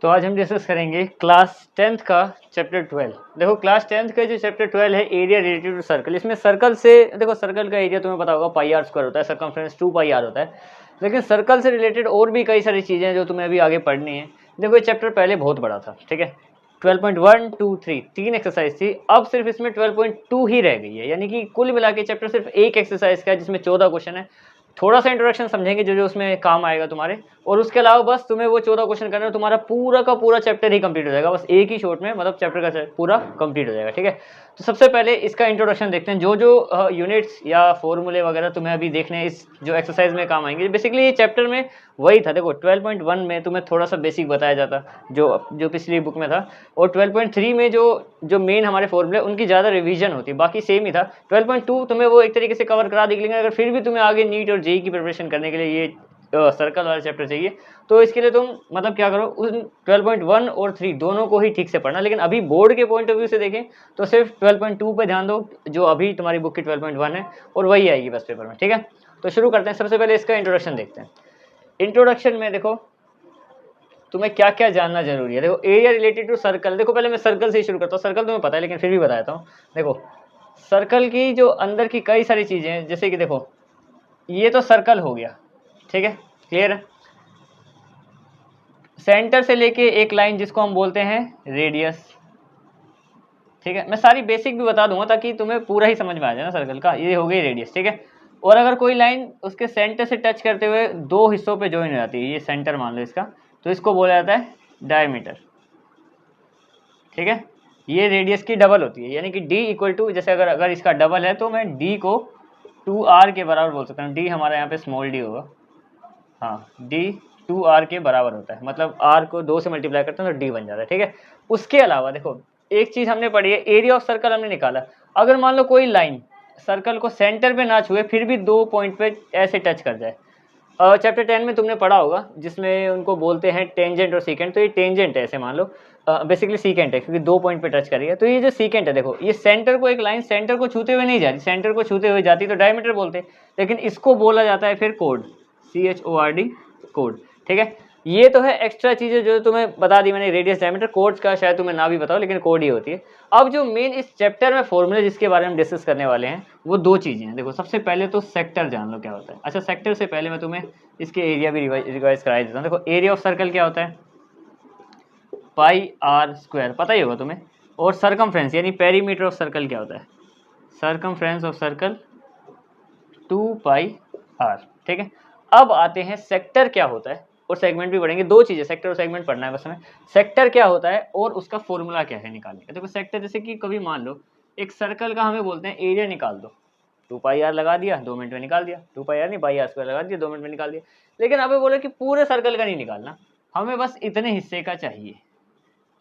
तो आज हम डिस्कस करेंगे क्लास 10th का चैप्टर 12। देखो क्लास 10th का जो चैप्टर 12 है एरिया रिलेटेड टू सर्कल, इसमें सर्कल से देखो सर्कल का एरिया तुम्हें पता होगा पाई आर स्क्वायर होता है, सर्कमफ्रेंस 2 पाई आर होता है, लेकिन सर्कल से रिलेटेड और भी कई सारी चीज़ें हैं जो तुम्हें अभी आगे पढ़नी है। देखो ये चैप्टर पहले बहुत बड़ा था, ठीक है, 12.1, 2, 3 तीन एक्सरसाइज थी, अब सिर्फ इसमें 12.2 ही रह गई है, यानी कि कुल मिला के चैप्टर सिर्फ एक एक्सरसाइज का है जिसमें 14 क्वेश्चन है। थोड़ा सा इंट्रोडक्शन समझेंगे जो जो उसमें काम आएगा तुम्हारे, और उसके अलावा बस तुम्हें वो 14 क्वेश्चन करना है, तुम्हारा पूरा का पूरा चैप्टर ही कंप्लीट हो जाएगा, बस एक ही शॉट में, मतलब चैप्टर का पूरा कंप्लीट हो जाएगा, ठीक है। तो सबसे पहले इसका इंट्रोडक्शन देखते हैं, जो जो यूनिट्स या फॉर्मूले वगैरह तुम्हें अभी देखने हैं इस जो एक्सरसाइज में काम आएंगे। बेसिकली ये चैप्टर में वही था, देखो 12.1 में तुम्हें थोड़ा सा बेसिक बताया जाता जो पिछली बुक में था, और 12.3 में जो मेन हमारे फॉर्मूले उनकी ज़्यादा रिवीजन होती, बाकी सेम ही था। 12.2 तुम्हें वो एक तरीके से कवर करा दी, लेकिन अगर फिर भी तुम्हें आगे नीट और जेई की प्रिपरेशन करने के लिए ये सर्कल वाला चैप्टर चाहिए, तो इसके लिए तुम मतलब क्या करो, उस 12.1 और 3 दोनों को ही ठीक से पढ़ना। लेकिन अभी बोर्ड के पॉइंट ऑफ व्यू से देखें तो सिर्फ 12.2 पे ध्यान दो, जो अभी तुम्हारी बुक की 12.1 है, और वही आएगी बस पेपर में, ठीक है। तो शुरू करते हैं, सबसे पहले इसका इंट्रोडक्शन देखते हैं। इंट्रोडक्शन में देखो तुम्हें क्या क्या जानना जरूरी है। देखो एरिया रिलेटेड टू सर्कल, देखो पहले मैं सर्कल से ही शुरू करता हूँ, सर्कल तुम्हें पता है लेकिन फिर भी बताता हूँ। देखो सर्कल की जो अंदर की कई सारी चीज़ें हैं, जैसे कि देखो ये तो सर्कल हो गया, ठीक है, क्लियर है। सेंटर से लेके एक लाइन जिसको हम बोलते हैं रेडियस, ठीक है। मैं सारी बेसिक भी बता दूंगा ताकि तुम्हें पूरा ही समझ में आ जाए ना सर्कल का। ये हो गई रेडियस, ठीक है। और अगर कोई लाइन उसके सेंटर से टच करते हुए दो हिस्सों पे ज्वाइन हो जाती है, ये सेंटर मान लो इसका, तो इसको बोला जाता है डायमीटर, ठीक है। ये रेडियस की डबल होती है, यानी कि d इक्वल टू, जैसे अगर इसका डबल है तो मैं d को 2r के बराबर बोल सकता हूँ। d हमारा यहाँ पे स्मॉल d होगा, हाँ, d 2r के बराबर होता है, मतलब r को 2 से मल्टीप्लाई करते हैं तो d बन जाता है, ठीक है। उसके अलावा देखो एक चीज़ हमने पढ़ी है, एरिया ऑफ सर्कल हमने निकाला। अगर मान लो कोई लाइन सर्कल को सेंटर पे ना छुए फिर भी दो पॉइंट पे ऐसे टच कर जाए, चैप्टर 10 में तुमने पढ़ा होगा जिसमें उनको बोलते हैं टेंजेंट और सीकेंट। तो ये टेंजेंट है, ऐसे मान लो, बेसिकली सीकेंट है क्योंकि दो पॉइंट पे टच कर रही है। तो ये जो सीकेंट है, देखो ये सेंटर को, एक लाइन सेंटर को छूते हुए नहीं जा रही, सेंटर को छूते हुए जाती तो डायमीटर बोलते, लेकिन इसको बोला जाता है फिर कोड, CHORD कोड, ठीक है। ये तो है एक्स्ट्रा चीज़ें जो तुम्हें बता दी मैंने, रेडियस डायमीटर, कोड का शायद तुम्हें ना भी बताओ लेकिन कोड ही होती है। अब जो मेन इस चैप्टर में फॉर्मूले जिसके बारे में डिस्कस करने वाले हैं वो दो चीज़ें हैं। देखो सबसे पहले तो सेक्टर जान लो क्या होता है। अच्छा सेक्टर से पहले मैं तुम्हें इसके एरिया भी रिवाइज करा देता हूँ। देखो एरिया ऑफ सर्कल क्या होता है, पाई आर स्क्वायर, पता ही होगा तुम्हें। और सर्कमफ्रेंस यानी पेरीमीटर ऑफ सर्कल क्या होता है, circumference of circle 2 pi R, ठीक है। अब आते हैं सेक्टर क्या होता है, और सेगमेंट भी पढ़ेंगे। दो चीज़ें, सेक्टर और सेगमेंट पढ़ना है बस हमें। सेक्टर क्या होता है और उसका फॉर्मूला क्या है निकालने का। देखो सेक्टर जैसे कि कभी मान लो एक सर्कल का हमें बोलते हैं एरिया निकाल दो, 2 पाई आर लगा दिया 2 मिनट में निकाल दिया, 2 पाई आर नहीं पाई आर स्क्वायर लगा दिया 2 मिनट में निकाल दिया। लेकिन अभी बोले कि पूरे सर्कल का नहीं निकालना, हमें बस इतने हिस्से का चाहिए,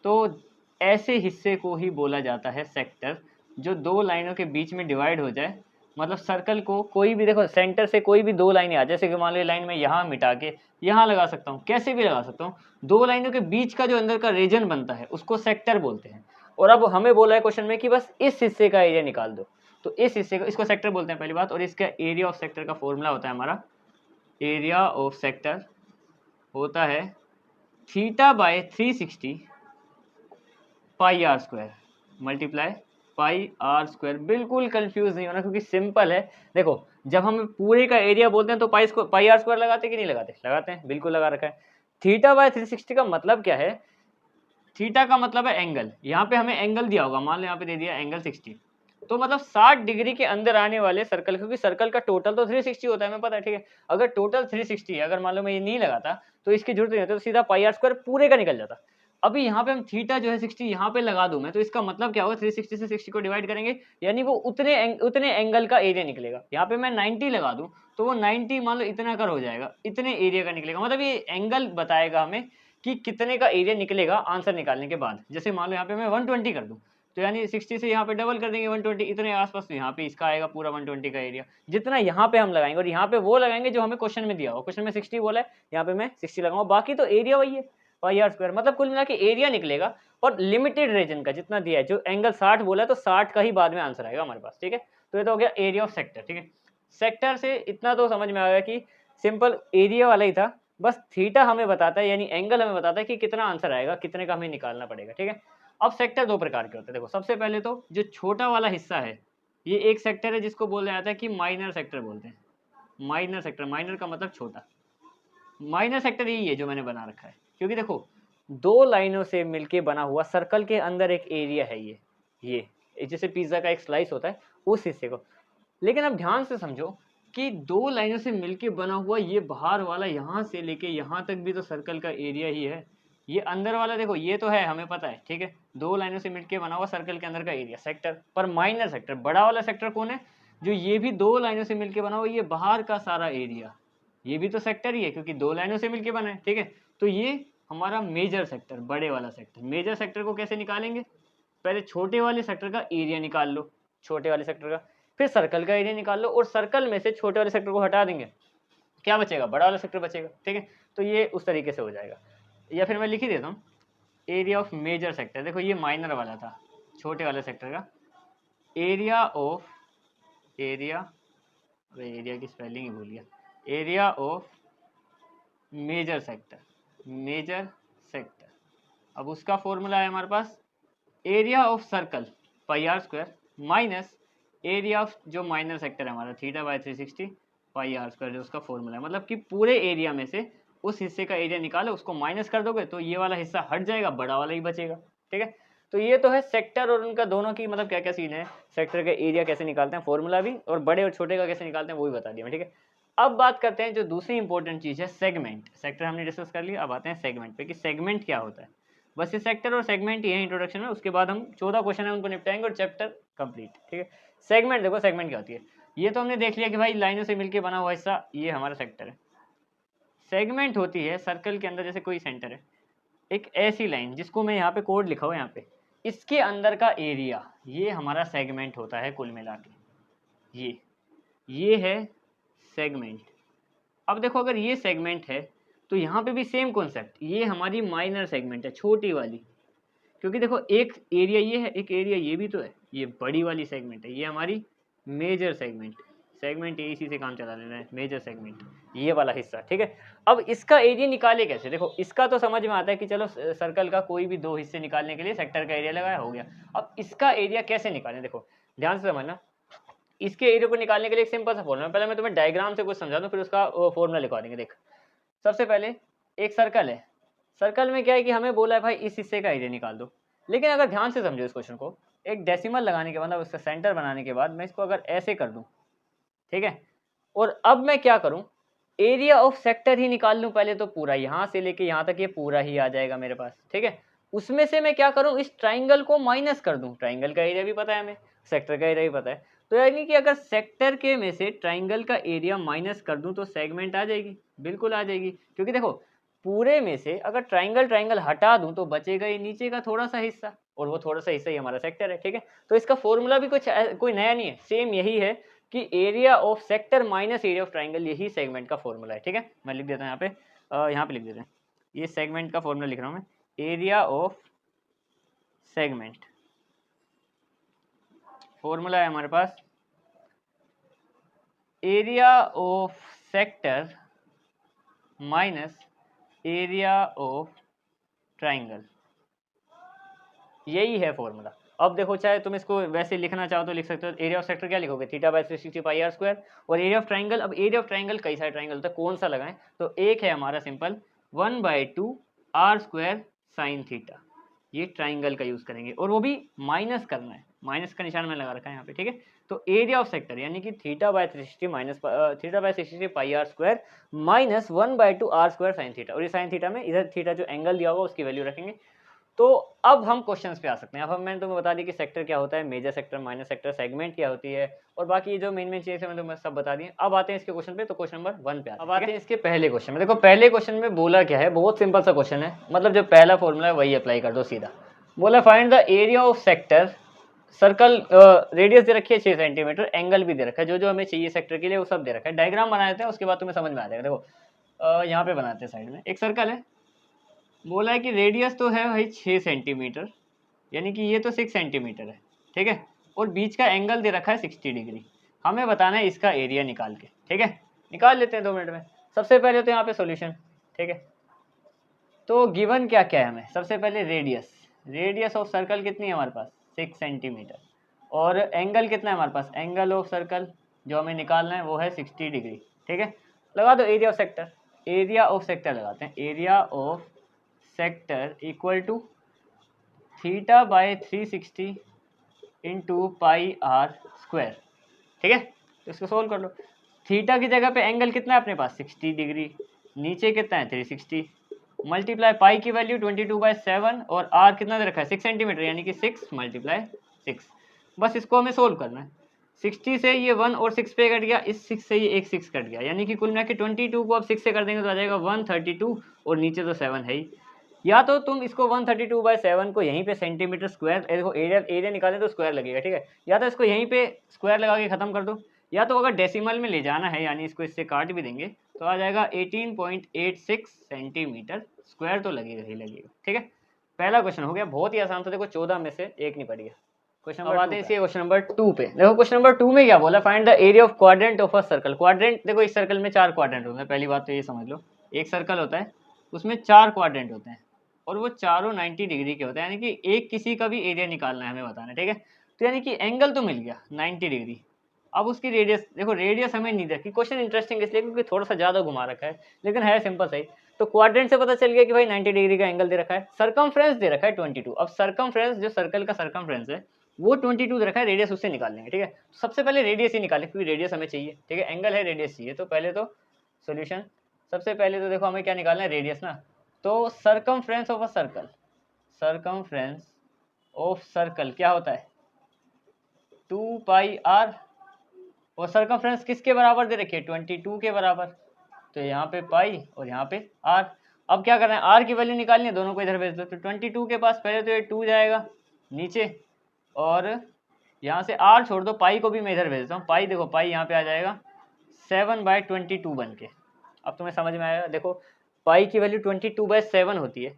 तो ऐसे हिस्से को ही बोला जाता है सेक्टर, जो दो लाइनों के बीच में डिवाइड हो जाए। मतलब सर्कल को कोई भी, देखो सेंटर से कोई भी दो लाइनें आ, जैसे कि मान लो लाइन में यहाँ मिटा के यहाँ लगा सकता हूँ, कैसे भी लगा सकता हूँ, दो लाइनों के बीच का जो अंदर का रीजन बनता है उसको सेक्टर बोलते हैं। और अब हमें बोला है क्वेश्चन में कि बस इस हिस्से का एरिया निकाल दो, तो इस हिस्से को, इसको सेक्टर बोलते हैं पहली बात। और इसका एरिया ऑफ सेक्टर का फॉर्मूला होता है हमारा, एरिया ऑफ सेक्टर होता है θ/360 pi are square multiply pi are square. बिल्कुल कंफ्यूज नहीं होना क्योंकि सिंपल है। देखो जब हम पूरे का एरिया बोलते हैं तो पाई आर स्क्वायर लगाते कि नहीं लगाते, लगाते हैं, बिल्कुल लगा रखा है। θ/360 का मतलब क्या है, थीटा का मतलब है एंगल, यहाँ पे हमें एंगल दिया होगा, मान लो यहाँ पे दे दिया एंगल 60, तो मतलब 60 डिग्री के अंदर आने वाले सर्कल, क्योंकि सर्कल का टोटल तो 360 होता है, हमें पता है, ठीक है। अगर टोटल 360 है, अगर मान लो मैं ये नहीं लगाता तो इसकी जरूरत नहीं होती, तो सीधा पाई आर स्क्वायर पूरे का निकल जाता। अभी यहाँ पे हम थीटा जो है 60 यहाँ पे लगा दूं मैं, तो इसका मतलब क्या होगा, 360 से 60 को डिवाइड करेंगे, यानी वो उतने एंगल का एरिया निकलेगा। यहाँ पे मैं 90 लगा दूं तो वो 90 मान लो इतना कर हो जाएगा, इतने एरिया का निकलेगा। मतलब ये एंगल बताएगा हमें कि कितने का एरिया निकलेगा आंसर निकालने के बाद। जैसे मान लो यहाँ पे मैं 120 कर दूं, तो यानी 60 से यहाँ पे डबल कर देंगे 120, इतने आसपास, तो यहाँ पे इसका आएगा पूरा 120 का एरिया, जितना यहाँ पे हम लगाएंगे। और यहाँ पे वो लगाएंगे जो हमें क्वेश्चन में दिया हो, क्वेश्चन में 60 बोला है, यहाँ पे मैं 60 लगाऊंगा, बाकी तो एरिया वही है पाई आर स्क्वायर। मतलब कुल मिला के एरिया निकलेगा, और लिमिटेड रीजन का जितना दिया है, जो एंगल 60 बोला है तो 60 का ही बाद में आंसर आएगा हमारे पास, ठीक है। तो ये तो हो गया एरिया ऑफ सेक्टर, ठीक है। सेक्टर से इतना तो समझ में आ गया कि सिंपल एरिया वाला ही था, बस थीटा हमें बताता है, यानी एंगल हमें बताता है कि कितना आंसर आएगा, कितने का हमें निकालना पड़ेगा, ठीक है। अब सेक्टर दो प्रकार के होते हैं। देखो सबसे पहले तो जो छोटा वाला हिस्सा है, ये एक सेक्टर है जिसको बोला जाता है कि माइनर सेक्टर बोलते हैं। माइनर सेक्टर, माइनर का मतलब छोटा। माइनर सेक्टर यही है जो मैंने बना रखा है, क्योंकि देखो दो लाइनों से मिलके बना हुआ सर्कल के अंदर एक एरिया है ये जैसे पिज्जा का एक स्लाइस होता है उस हिस्से को। लेकिन अब ध्यान से समझो कि दो लाइनों से मिलके बना हुआ ये बाहर वाला यहाँ से लेके यहाँ तक भी तो सर्कल का एरिया ही है। ये अंदर वाला देखो ये तो है, हमें पता है, ठीक है, दो लाइनों से मिलके बना हुआ सर्कल के अंदर का एरिया सेक्टर। पर माइनर सेक्टर, बड़ा वाला सेक्टर कौन है, जो ये भी दो लाइनों से मिलके बना हुआ ये बाहर का सारा एरिया, ये भी तो सेक्टर ही है क्योंकि दो लाइनों से मिलके बना है, ठीक है। तो ये हमारा मेजर सेक्टर, बड़े वाला सेक्टर। मेजर सेक्टर को कैसे निकालेंगे, पहले छोटे वाले सेक्टर का एरिया निकाल लो, छोटे वाले सेक्टर का, फिर सर्कल का एरिया निकाल लो और सर्कल में से छोटे वाले सेक्टर को हटा देंगे, क्या बचेगा, बड़ा वाला सेक्टर बचेगा, ठीक है। तो ये उस तरीके से हो जाएगा। या फिर मैं लिख ही देता हूँ, एरिया ऑफ मेजर सेक्टर, देखो ये माइनर वाला था, छोटे वाले सेक्टर का एरिया ऑफ, एरिया की स्पेलिंग ही भूल गया, area of major sector, major sector. अब उसका फॉर्मूला है हमारे पास area of circle pi are square minus area of जो माइनर सेक्टर है हमारा theta by 360 pi are square, जो उसका फॉर्मूला है। मतलब कि पूरे एरिया में से उस हिस्से का एरिया निकालो, उसको माइनस कर दोगे तो ये वाला हिस्सा हट जाएगा, बड़ा वाला ही बचेगा, ठीक है। तो ये तो है सेक्टर और उनका दोनों की मतलब क्या क्या सीन है, सेक्टर का एरिया कैसे निकालते हैं फॉर्मूला भी, और बड़े और छोटे का कैसे निकालते हैं वो भी बता दिया मैं, ठीक है। अब बात करते हैं जो दूसरी इंपॉर्टेंट चीज है सेगमेंट। सेक्टर हमने डिस्कस कर लिया, अब आते हैं सेगमेंट पे कि सेगमेंट क्या होता है। बस ये सेक्टर और सेगमेंट ये इंट्रोडक्शन में, उसके बाद हम 14 क्वेश्चन है उनको निपटाएंगे और चैप्टर कंप्लीट, ठीक है। सेगमेंट देखो, सेगमेंट क्या होती है, ये तो हमने देख लिया कि भाई लाइनों से मिलके बना हुआ हिस्सा ये हमारा सेक्टर है। सेगमेंट होती है सर्कल के अंदर, जैसे कोई सेंटर है, एक ऐसी लाइन जिसको मैं यहाँ पे कोड लिखा हुआ यहाँ पे, इसके अंदर का एरिया ये हमारा सेगमेंट होता है कुल मिला के, ये है सेगमेंट। अब देखो अगर ये सेगमेंट है तो यहाँ पे भी सेम कॉन्सेप्ट, ये हमारी माइनर सेगमेंट है, छोटी वाली, क्योंकि देखो एक एरिया ये है, एक एरिया ये भी तो है, ये बड़ी वाली सेगमेंट है, ये हमारी मेजर सेगमेंट। सेगमेंट ये इसी से काम चला लेना है, मेजर सेगमेंट ये वाला हिस्सा, ठीक है। अब इसका एरिया निकाले कैसे, देखो इसका तो समझ में आता है कि चलो सर्कल का कोई भी दो हिस्से निकालने के लिए सेक्टर का एरिया लगाया, हो गया। अब इसका एरिया कैसे निकालें, देखो ध्यान से समझना। इसके एरिया को निकालने के लिए एक सिंपल सा फॉर्मूला, पहले मैं तुम्हें डायग्राम से कुछ समझा दूं फिर उसका फॉर्मूला लिखवा देंगे। देख सबसे पहले एक सर्कल है, सर्कल में क्या है कि हमें बोला है भाई इस हिस्से का एरिया निकाल दो। लेकिन अगर ध्यान से समझो इस क्वेश्चन को, एक डेसिमल लगाने के बाद, मतलब उसका सेंटर बनाने के बाद मैं इसको अगर ऐसे कर दूं, ठीक है, और अब मैं क्या करूं, एरिया ऑफ सेक्टर ही निकाल लूं पहले, तो पूरा यहाँ से लेके यहाँ तक ये पूरा ही आ जाएगा मेरे पास, ठीक है। उसमें से मैं क्या करूं, इस ट्राइंगल को माइनस कर दूं, ट्राइंगल का एरिया भी पता है हमें, सेक्टर का एरिया भी पता है, तो यानी कि अगर सेक्टर के में से ट्राइंगल का एरिया माइनस कर दूं तो सेगमेंट आ जाएगी, बिल्कुल आ जाएगी। क्योंकि देखो पूरे में से अगर ट्राइंगल हटा दूं तो बचेगा ये नीचे का थोड़ा सा हिस्सा, और वो थोड़ा सा हिस्सा ही हमारा सेक्टर है, ठीक है। तो इसका फॉर्मूला भी कुछ कोई नया नहीं है, सेम यही है कि area of sector minus area of triangle, यही सेगमेंट का फॉर्मूला है, ठीक है। मैं लिख देता हूँ यहाँ पे लिख देते हैं, ये सेगमेंट का फॉर्मूला लिख रहा हूँ मैं, एरिया ऑफ सेगमेंट। फॉर्मूला है हमारे पास area of sector minus area of triangle, यही है फॉर्मूला। अब देखो चाहे तुम इसको वैसे लिखना चाहो तो लिख सकते हो, एरिया ऑफ सेक्टर क्या लिखोगे, theta by 360 pi are square, और एरिया ऑफ ट्राइंगल, अब एरिया ऑफ ट्राइंगल कई सारे ट्राइंगल होता है, कौन सा लगाएं, तो एक है हमारा simple 1/2 are square sine theta, ये ट्राइंगल का यूज करेंगे, और वो भी माइनस करना है, माइनस का निशान में लगा रखा है यहाँ पे, ठीक है। तो एरिया ऑफ सेक्टर यानी कि theta by 360 minus theta by 360 pi are square minus 1/2 are square sine theta, और ये साइन थीटा में इधर थीटा जो एंगल दिया होगा उसकी वैल्यू रखेंगे। तो अब हम क्वेश्चंस पे आ सकते हैं। अब मैंने तुम्हें बता दी कि सेक्टर क्या होता है, major sector, minor sector, segment क्या होती है, और बाकी जो मेन चीजें मैंने तुम्हें सब बता दी। अब आते हैं इसके क्वेश्चन पे, तो क्वेश्चन नंबर 1 पे अब आते हैं इसके पहले क्वेश्चन में। देखो पहले क्वेश्चन में बोला क्या है, बहुत सिंपल सा क्वेश्चन है, मतलब जो पहला फॉर्मूला है वही अप्लाई कर दो सीधा। बोला find the area of sector, circle radius दे रखी है 6 सेंटीमीटर, एंगल भी दे रखा है, जो जो हमें चाहिए सेक्टर के लिए वो सब दे रखा है। डायग्राम बना देते हैं, उसके बाद तुम्हें समझ में आ जाएगा। देखो यहाँ पे बनाते हैं, साइड में एक सर्कल है, बोला है कि रेडियस तो है भाई 6 सेंटीमीटर, यानी कि ये तो 6 सेंटीमीटर है, ठीक है, और बीच का एंगल दे रखा है 60 डिग्री। हमें बताना है इसका एरिया निकाल के, ठीक है, निकाल लेते हैं 2 मिनट में। सबसे पहले तो यहाँ पे सॉल्यूशन, ठीक है। तो गिवन क्या क्या है हमें, सबसे पहले रेडियस ऑफ सर्कल कितनी है हमारे पास 6 सेंटीमीटर, और एंगल कितना है हमारे पास, एंगल ऑफ सर्कल जो हमें निकालना है वो है 60 डिग्री। ठीक है, लगा दो area of sector, area of sector लगाते हैं, area of sector equal to theta by 360 into pi are square. ठीक है, तो इसको सोल्व कर लो। थीटा की जगह पे एंगल कितना है अपने पास 60 डिग्री, नीचे कितना है 360, मल्टीप्लाई पाई की वैल्यू 22/7 और आर कितना दे रखा है 6 सेंटीमीटर, यानी कि 6 × 6। बस इसको हमें सोल्व करना है। 60 से ये 1 और 6 पे कट गया, इस 6 से ये एक 6 कट गया, यानी कि कुल मिला के 22 को अब 6 से कर देंगे तो आ जाएगा 132, और नीचे तो 7 है ही। या तो तुम इसको 132/7 को यहीं पे सेंटीमीटर स्क्वायर, देखो एरिया निकालें तो स्क्वायर लगेगा, ठीक है, या तो इसको यहीं पे स्क्वायर लगा के ख़त्म कर दो, या तो अगर डेसिमल में ले जाना है यानी इसको इससे काट भी देंगे तो आ जाएगा 18.86 सेंटीमीटर स्क्वायर, तो लगेगा ही लगेगा। ठीक है, पहला क्वेश्चन हो गया, बहुत ही आसान था, देखो 14 में से एक नहीं पड़ गया। क्वेश्चन नंबर आते हैं इसी क्वेश्चन नंबर 2 पे। देखो क्वेश्चन नंबर 2 में क्या बोला, find the area of quadrant of a circle. Quadrant, देखो इस सर्कल में 4 क्वाड्रेंट होते हैं, पहली बात तो ये समझ लो, एक सर्कल होता है उसमें 4 क्वाड्रेंट होते हैं और वो चारों 90 डिग्री के होते हैं, यानी कि एक किसी का भी एरिया निकालना है हमें बताना है। ठीक है, तो यानी कि एंगल तो मिल गया 90 डिग्री। अब उसकी रेडियस, देखो रेडियस हमें नहीं रखी, क्वेश्चन इंटरेस्टिंग इसलिए क्योंकि थोड़ा सा ज़्यादा घुमा रखा है, लेकिन है सिंपल सही। तो क्वाड्रेंट से पता चल गया कि भाई 90 डिग्री का एंगल दे रखा है, सरकमफ्रेंस दे रखा है 22। अब सरकमफ्रेंस, जो सर्कल का सरकमफ्रेंस है वो 22 दे रखा है, रेडियस उससे निकाल लेंगे। ठीक है, सबसे पहले रेडियस ही निकालें क्योंकि रेडियस हमें चाहिए। ठीक है, एंगल है रेडियस चाहिए, तो पहले तो सोल्यूशन, सबसे पहले तो देखो हमें क्या निकालना है, रेडियस ना। तो circumference of a circle, circumference of circle क्या होता है 2 पाई आर, और सरकमफ्रेंस किसके बराबर दे रखी है 22 के बराबर, तो यहाँ पे पाई और यहाँ पे आर। अब क्या करना है, आर की वैल्यू निकालनी है, दोनों को इधर भेज दो, तो 22 के पास पहले तो ये 2 जाएगा नीचे, और यहाँ से आर छोड़ दो, पाई को भी मैं इधर भेजता हूँ, पाई देखो पाई यहाँ पे आ जाएगा 7/22 बन के। अब तुम्हें समझ में आएगा, देखो पाई की वैल्यू 22/7 होती है,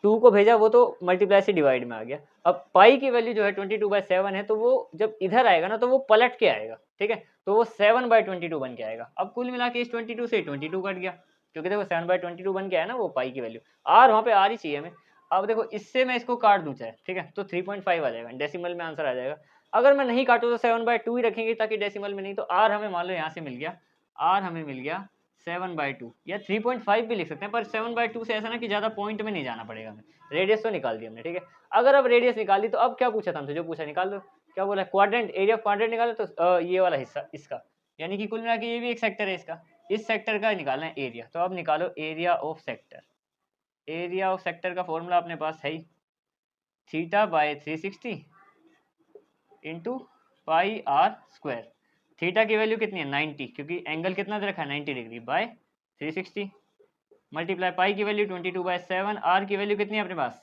2 को भेजा वो तो मल्टीप्लाई से डिवाइड में आ गया। अब पाई की वैल्यू जो है 22/7 है, तो वो जब इधर आएगा ना तो वो पलट के आएगा। ठीक है, तो वो 7/22 बन के आएगा। अब कुल मिला के इस 22 से 22 कट गया, क्योंकि देखो 7/22 बन के आया ना वो पाई की वैल्यू, आर वहाँ पे आर ही चाहिए हमें। अब देखो इससे मैं इसको काट दूँ चाहे, ठीक है, तो 3.5 आ जाएगा, डेसिमल में आंसर आ जाएगा। अगर मैं नहीं काटूँ तो 7/2 ही रखेंगे ताकि डेसिमल में नहीं, तो आर हमें मान लो यहाँ से मिल गया, आर हमें मिल गया 7/2 या 3.5 भी लिख सकते हैं, पर 7/2 से ऐसा ना कि ज़्यादा पॉइंट में नहीं जाना पड़ेगा हमें। रेडियस तो निकाल दी हमने। ठीक है, अगर अब रेडियस निकाल दी तो अब क्या पूछा था हमसे, जो पूछा निकाल दो। क्या बोला, क्वाड्रेंट, एरिया ऑफ क्वाड्रेंट निकालो, तो ये वाला हिस्सा इसका, यानी कि कुल मिला के ये भी एक सेक्टर है इसका, इस सेक्टर का निकालना है एरिया। तो अब निकालो area of sector. Area of sector का फॉर्मूला अपने पास है ही, θ/360 into pi are square. Theta की वैल्यू कितनी है 90, क्योंकि एंगल कितना दे रखा है 90 डिग्री बाय 360, मल्टीप्लाई पाई की वैल्यू 22/7, आर की वैल्यू कितनी है अपने पास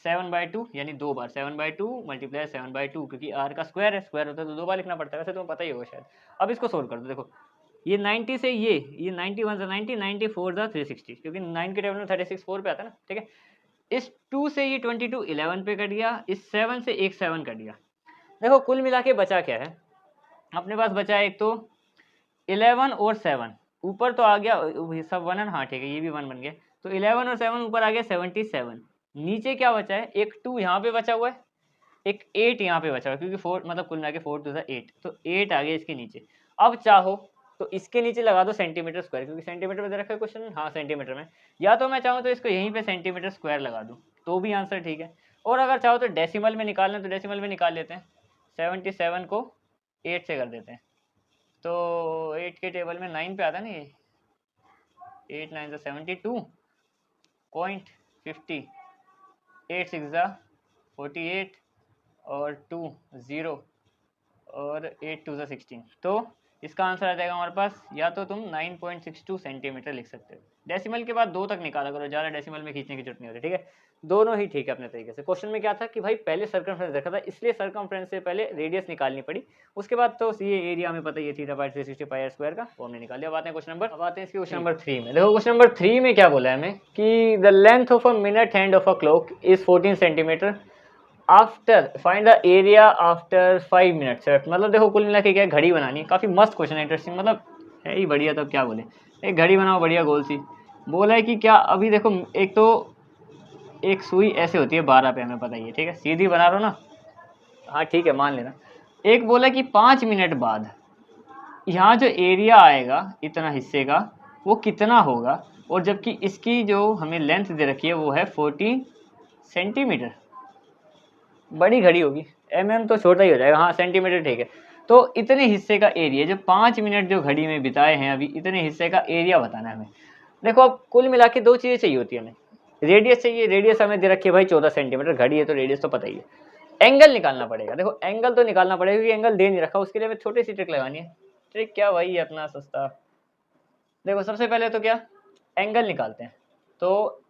7/2, यानी 2 बार 7/2 मल्टीप्लाई 7/2, क्योंकि आर का स्क्वायर है, स्क्वायर होता है तो 2 बार लिखना पड़ता है, वैसे तुम्हें पता ही होगा शायद। अब इसको सोल्व कर दो, देखो ये 90 से ये 91 से 90, 94 था 360, क्योंकि 9 के टेबल में 36 4 पे आता है ना। ठीक है, इस 2 से ये 22 11 पे कट गया, इस 7 से एक 7 कट गया। देखो कुल मिला के बचा क्या है अपने पास, बचा एक तो 11 और 7, ऊपर तो आ गया सब 1 है, हाँ ठीक है ये भी 1 बन गया, तो 11 और 7 ऊपर आ गया 77, नीचे क्या बचा है, एक 2 यहाँ पे बचा हुआ है, एक 8 यहाँ पे बचा हुआ है, क्योंकि 4 मतलब कुल मिला के 4 2 8, तो 8 आ गया इसके नीचे। अब चाहो तो इसके नीचे लगा दो सेंटीमीटर स्क्वायर, क्योंकि सेंटीमीटर में दे रखा है क्वेश्चन, हाँ सेंटीमीटर में, या तो मैं चाहूँ तो इसको यहीं पे सेंटीमीटर स्क्वायर लगा दूँ तो भी आंसर ठीक है, और अगर चाहो तो डेसिमल में निकालना तो डेसिमल में निकाल लेते हैं, 77 को 8 से कर देते हैं, तो 8 के टेबल में 9 पे आता है ना ये, 8 9 से 72.50, 8 6 ज़ा 48 और 2 0 और 8 2 ज़ा 16, तो इसका आंसर आ जाएगा हमारे पास, या तो तुम 9.62 सेंटीमीटर लिख सकते हो। डेसिमल के बाद 2 तक निकाला करो, ज़्यादा डेसिमल में खींचने की जरूरत नहीं होती। ठीक है, दोनों ही ठीक है अपने तरीके से। क्वेश्चन में क्या था कि भाई पहले सर्कमफ्रेंस देखा था, इसलिए सर्कमफ्रेंस से पहले रेडियस निकालनी पड़ी, उसके बाद तो ये एरिया हमें पता ही है θ/360 पाई आर स्क्वायर का, वो हमने निकाल लिया। अब आते हैं क्वेश्चन नंबर, अब आते हैं इसके क्वेश्चन नंबर 3 में। देखो क्वेश्चन नंबर 3 में क्या बोला है हमें कि the length of a minute hand of a clock is 14 centimetre after find the area after 5 minutes. मतलब देखो कुल मिला के क्या घड़ी बनानी है, काफ़ी मस्त क्वेश्चन है, इंटरेस्टिंग, मतलब है ही बढ़िया, तब क्या बोले, एक घड़ी बनाओ बढ़िया गोल सी, बोला है कि क्या, अभी देखो एक तो एक सुई ऐसे होती है 12 पे, हमें पता ही है, ठीक है, सीधी बना रहा हूँ ना, हाँ ठीक है मान लेना। एक बोला कि 5 मिनट बाद यहाँ जो एरिया आएगा इतना हिस्से का वो कितना होगा, और जबकि इसकी जो हमें लेंथ दे रखी है वो है 40 सेंटीमीटर। बड़ी घड़ी होगी, तो छोटा ही हो जाएगा, हाँ सेंटीमीटर ठीक है। तो इतने हिस्से का एरिया, जो 5 मिनट जो घड़ी में बिताए हैं अभी, इतने हिस्से का एरिया बताना है हमें। देखो अब कुल मिला के 2 चीज़ें चाहिए होती है हमें, रेडियस चाहिए, रेडियस हमें दे रखी है भाई 14 सेंटीमीटर, घड़ी है तो रेडियस तो पता ही है। एंगल निकालना पड़ेगा, देखो एंगल तो निकालना पड़ेगा क्योंकि एंगल दे नहीं रखा, उसके लिए हमें छोटी सी ट्रिक लगानी है। ट्रिक क्या, वही है अपना सस्ता। देखो सबसे पहले तो क्या, एंगल निकालते हैं। तो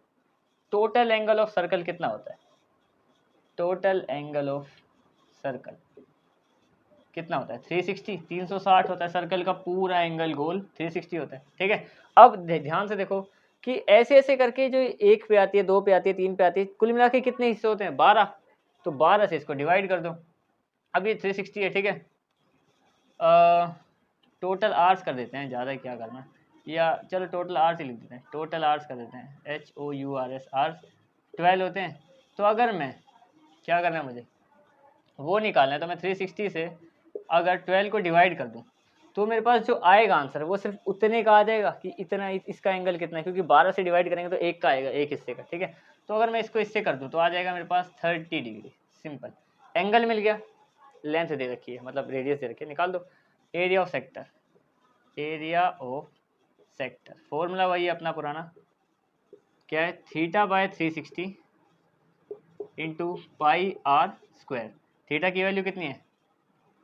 टोटल एंगल ऑफ सर्कल कितना होता है, टोटल एंगल ऑफ सर्कल कितना होता है, 360, 360 होता है, सर्कल का पूरा एंगल गोल 360 होता है, ठीक है। अब ध्यान से देखो कि ऐसे ऐसे करके जो 1 पे आती है, 2 पे आती है, 3 पे आती है, कुल मिला के कितने हिस्से होते हैं, 12। तो 12 से इसको डिवाइड कर दो। अब ये 360 है, ठीक है। टोटल आर्स कर देते हैं, ज़्यादा क्या करना, या चलो टोटल आर्स ही लिख देते हैं, टोटल आर्स कर देते हैं, HOURS आर्स 12 होते हैं। तो अगर मैं क्या करना है, मुझे वो निकालना है, तो मैं 360 से अगर 12 को डिवाइड कर दूं तो मेरे पास जो आएगा आंसर वो सिर्फ उतने का आ जाएगा कि इतना, इसका एंगल कितना है, क्योंकि 12 से डिवाइड करेंगे तो 1 का आएगा, एक हिस्से का, ठीक है। तो अगर मैं इसको इससे कर दूं तो आ जाएगा मेरे पास 30 डिग्री, सिंपल। एंगल मिल गया, लेंथ दे रखी है, मतलब रेडियस दे रखी है, निकाल दो। Area of sector, area of sector formula वही है अपना पुराना, क्या है, θ/360 इंटू πr²। थीटा की वैल्यू कितनी है,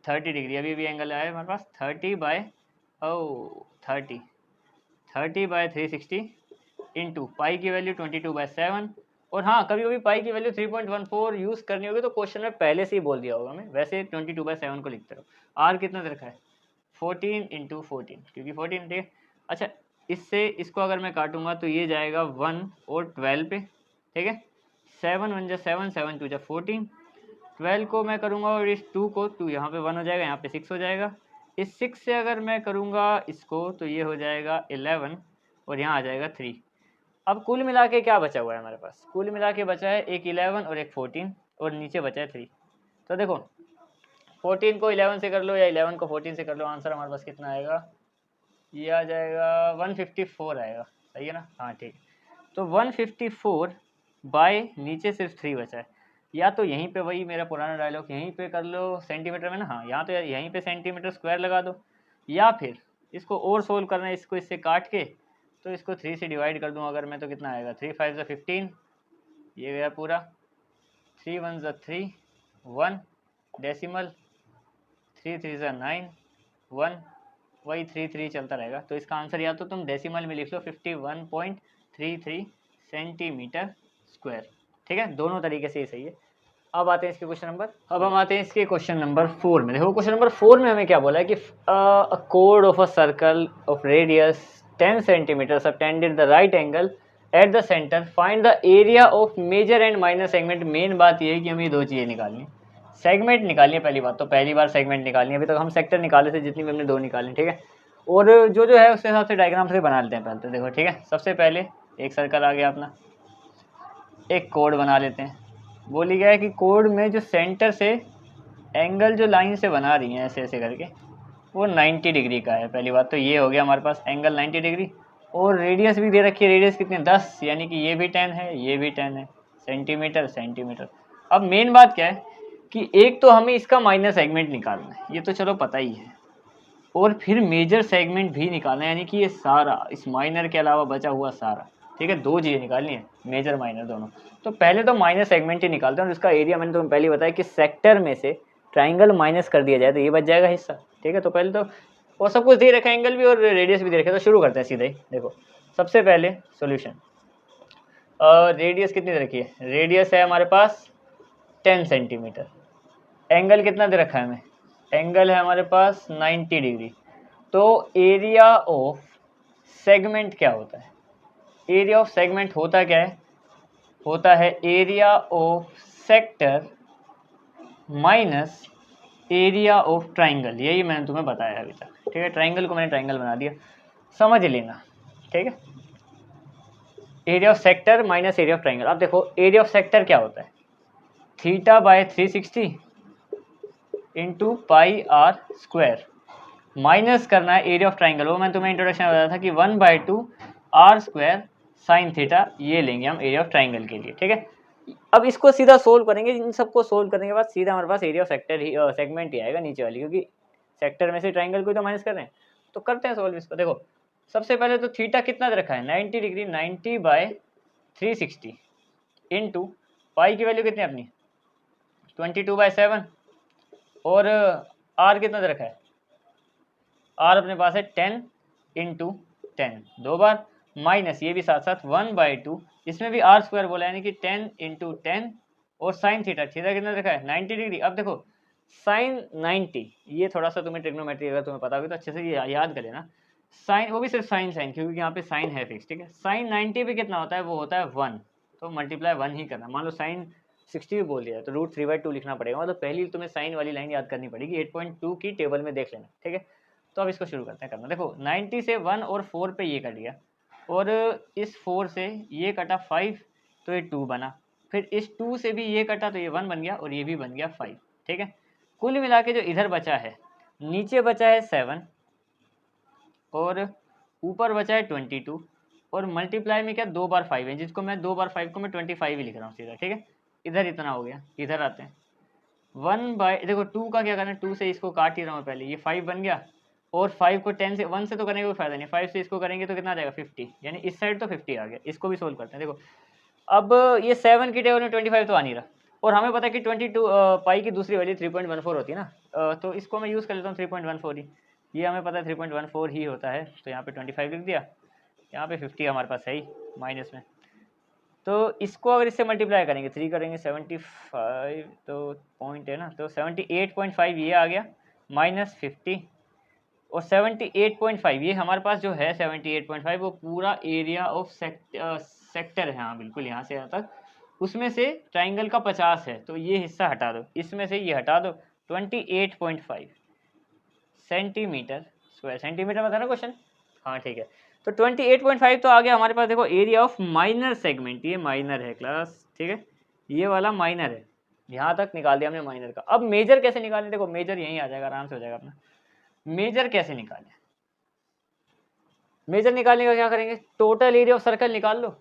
30 डिग्री, अभी भी एंगल आया हमारे पास 30/360 इंटू पाई की वैल्यू 22/7। और हाँ, कभी कभी पाई की वैल्यू 3.14 यूज़ करनी होगी तो क्वेश्चन में पहले से ही बोल दिया होगा, मैं वैसे 22/7 को लिखते रहो। आर कितना दे रखा है, 14 इंटू 14, क्योंकि 14, ठीक है। अच्छा, इससे इसको अगर मैं काटूंगा तो ये जाएगा 1 और 12 पे, ठीक है। 7 1 जा 7, 7 2 जा 14, 12 को मैं करूँगा और इस 2 को 2 यहाँ पे 1 हो जाएगा, यहाँ पे 6 हो जाएगा। इस 6 से अगर मैं करूँगा इसको तो ये हो जाएगा 11 और यहाँ आ जाएगा 3। अब कुल मिला के क्या बचा हुआ है हमारे पास, कुल मिला के बचा है एक 11 और एक 14 और नीचे बचा है 3। तो देखो 14 को 11 से कर लो या 11 को 14 से कर लो, आंसर हमारे पास कितना आएगा, ये आ जाएगा 154 आएगा, सही है ना, हाँ ठीक। तो 154 बाय नीचे सिर्फ 3 बचा है, या तो यहीं पे वही मेरा पुराना डायलॉग, यहीं पे कर लो सेंटीमीटर में ना, हाँ यहाँ तो यहीं पे सेंटीमीटर स्क्वायर लगा दो, या फिर इसको और सोल्व करना है, इसको इससे काट के तो इसको 3 से डिवाइड कर दूँ अगर मैं, तो कितना आएगा, 3 5 जा 15, ये गया पूरा, 3 1 जा 3, 1 डेसिमल, 3 3 जा 9, 1, वही 3 3 चलता रहेगा। तो इसका आंसर या तो तुम डेसिमल में लिख लो 51.33 सेंटीमीटर स्क्वायर, ठीक है, दोनों तरीके से ही सही है। अब आते हैं इसके क्वेश्चन नंबर, अब हम आते हैं इसके क्वेश्चन नंबर 4 में। देखो क्वेश्चन नंबर 4 में हमें क्या बोला है कि अ कोड of a circle of radius 10 centimetre subtended the right angle at the centre, find the area of major and minor segment. Main बात ये है कि हमें ये 2 चीज़ें निकालनी है, सेगमेंट निकालनी है पहली बात, तो पहली बार सेगमेंट निकालनी है, अभी तक हम सेक्टर निकाले थे जितनी भी हमने 2 निकाली, ठीक है। और जो है उसके हिसाब से डायग्राम से बना लेते हैं पहले तो, देखो ठीक है। सबसे पहले एक सर्कल आ गया अपना, एक कोड बना लेते हैं। बोली गया है कि कोड में जो सेंटर से एंगल जो लाइन से बना रही हैं ऐसे ऐसे करके वो 90 डिग्री का है, पहली बात तो ये हो गया हमारे पास एंगल 90 डिग्री। और रेडियस भी दे रखी है, रेडियस कितनी है 10, यानी कि ये भी 10 है, ये भी 10 है, सेंटीमीटर सेंटीमीटर। अब मेन बात क्या है कि एक तो हमें इसका माइनर सेगमेंट निकालना है, ये तो चलो पता ही है, और फिर मेजर सेगमेंट भी निकालना है, यानी कि ये सारा इस माइनर के अलावा बचा हुआ सारा, ठीक है। 2 चीज़ें निकालनी है, मेजर माइनर दोनों। तो पहले तो माइनर सेगमेंट ही निकालते हैं, और इसका एरिया मैंने तुम्हें पहले बताया कि सेक्टर में से ट्राइंगल माइनस कर दिया जाए तो ये बच जाएगा हिस्सा, ठीक है। तो पहले तो वो सब कुछ दे रखा है, एंगल भी और रेडियस भी दे रखा है, तो शुरू करते हैं सीधे ही। देखो सबसे पहले सोल्यूशन, रेडियस कितनी दे रखी है, रेडियस है हमारे पास 10 सेंटीमीटर, एंगल कितना दे रखा है हमें, एंगल है हमारे पास 90 डिग्री। तो एरिया ऑफ सेगमेंट क्या होता है, एरिया ऑफ सेगमेंट होता क्या है, होता है area of sector minus area of triangle, यही मैंने तुम्हें बताया अभी तक, ठीक है। ट्राइंगल को मैंने ट्राइंगल बना दिया, समझ लेना, ठीक है। Area of sector minus area of triangle. अब देखो एरिया ऑफ सेक्टर क्या होता है, theta by 360 into pi are square, minus करना है एरिया ऑफ ट्राइंगल। वो मैं तुम्हें इंट्रोडक्शन में बताया था कि 1/2 आर स्क्वायर साइन थीटा, ये लेंगे हम एरिया ऑफ ट्राइंगल के लिए, ठीक है। अब इसको सीधा सोल्व करेंगे, इन सबको सोल्व करने के बाद सीधा हमारे पास एरिया ऑफ सेक्टर ही सेगमेंट ही आएगा नीचे वाली, क्योंकि सेक्टर में से ट्राइंगल को तो माइनस कर रहे हैं। तो करते हैं सोल्व इसको। देखो सबसे पहले तो थीटा कितना रखा है 90 डिग्री, 90/360 इंटू पाई की वैल्यू कितनी अपनी 22/7, और आर कितना रखा है, आर अपने पास है 10 इंटू 10 दो बार, माइनस ये भी साथ साथ 1/2, इसमें भी आर स्क्वायर बोला यानी कि 10 इंटू 10, और साइन थीटा, थीटा कितना रखा है 90 डिग्री। अब देखो साइन 90, ये थोड़ा सा तुम्हें ट्रिग्नोमेट्री अगर तुम्हें पता होगी तो अच्छे से याद कर लेना। साइन, वो भी सिर्फ साइन साइन, क्योंकि यहाँ पे साइन है फिक्स, ठीक है। साइन 90 पे कितना होता है, वो होता है 1, तो मल्टीप्लाई 1 ही करना। मान लो साइन 60 भी बोल दिया है तो √3/2 लिखना पड़ेगा, मतलब पहली तुम्हें साइन वाली लाइन याद करनी पड़ेगी, 8.2 की टेबल में देख लेना, ठीक है। तो अब इसको शुरू करते हैं करना। देखो 90 से 1 और 4 पे ये कट गया, और इस 4 से ये कटा 5, तो ये 2 बना, फिर इस 2 से भी ये कटा तो ये 1 बन गया, और ये भी बन गया 5, ठीक है। कुल मिला के जो इधर बचा है, नीचे बचा है 7 और ऊपर बचा है 22, और मल्टीप्लाई में क्या 2 बार 5 है, जिसको मैं 2 बार 5 को मैं 25 ही लिख रहा हूँ सीधा, ठीक है। इधर इतना हो गया, इधर आते हैं 1/, देखो 2 का क्या करना है, 2 से इसको काट ही रहा हूँ पहले, ये 5 बन गया, और 5 को 10 से 1 से तो करने का कोई फायदा नहीं, 5 से इसको करेंगे तो कितना आ जाएगा 50, यानी इस साइड तो 50 आ गया। इसको भी सोल्व करते हैं। देखो अब ये 7 की टेबल में 25 तो आ नहीं रहा, और हमें पता है कि 22 पाई की दूसरी वैल्यू 3.14 होती है ना, तो इसको मैं यूज़ कर लेता हूँ 3.14 ही, ये हमें पता है 3.14 ही होता है, तो यहाँ पे 25 लिख दिया, यहाँ पे 50 हमारे पास है ही माइनस में। तो इसको अगर इससे मल्टीप्लाई करेंगे 3 करेंगे 75, तो पॉइंट है ना, तो 78.5 ये आ गया, माइनस 50, और 78.5 ये हमारे पास जो है 78.5 वो पूरा एरिया ऑफ सेक्टर है, हाँ बिल्कुल यहाँ से यहाँ तक, उसमें से ट्राइंगल का 50 है, तो ये हिस्सा हटा दो, इसमें से ये हटा दो, 28.5 सेंटीमीटर स्क्वायर, सेंटीमीटर बता ना क्वेश्चन, हाँ ठीक है। तो 28.5 तो आ गया हमारे पास। देखो एरिया ऑफ माइनर सेगमेंट, ये माइनर है क्लास, ठीक है, ये वाला माइनर है, यहाँ तक निकाल दिया हमने माइनर का। अब मेजर कैसे निकालें, देखो मेजर यहीं आ जाएगा, आराम से हो जाएगा अपना। मेजर कैसे निकालें, मेजर निकालने का क्या करेंगे, टोटल एरिया ऑफ सर्कल निकाल लो,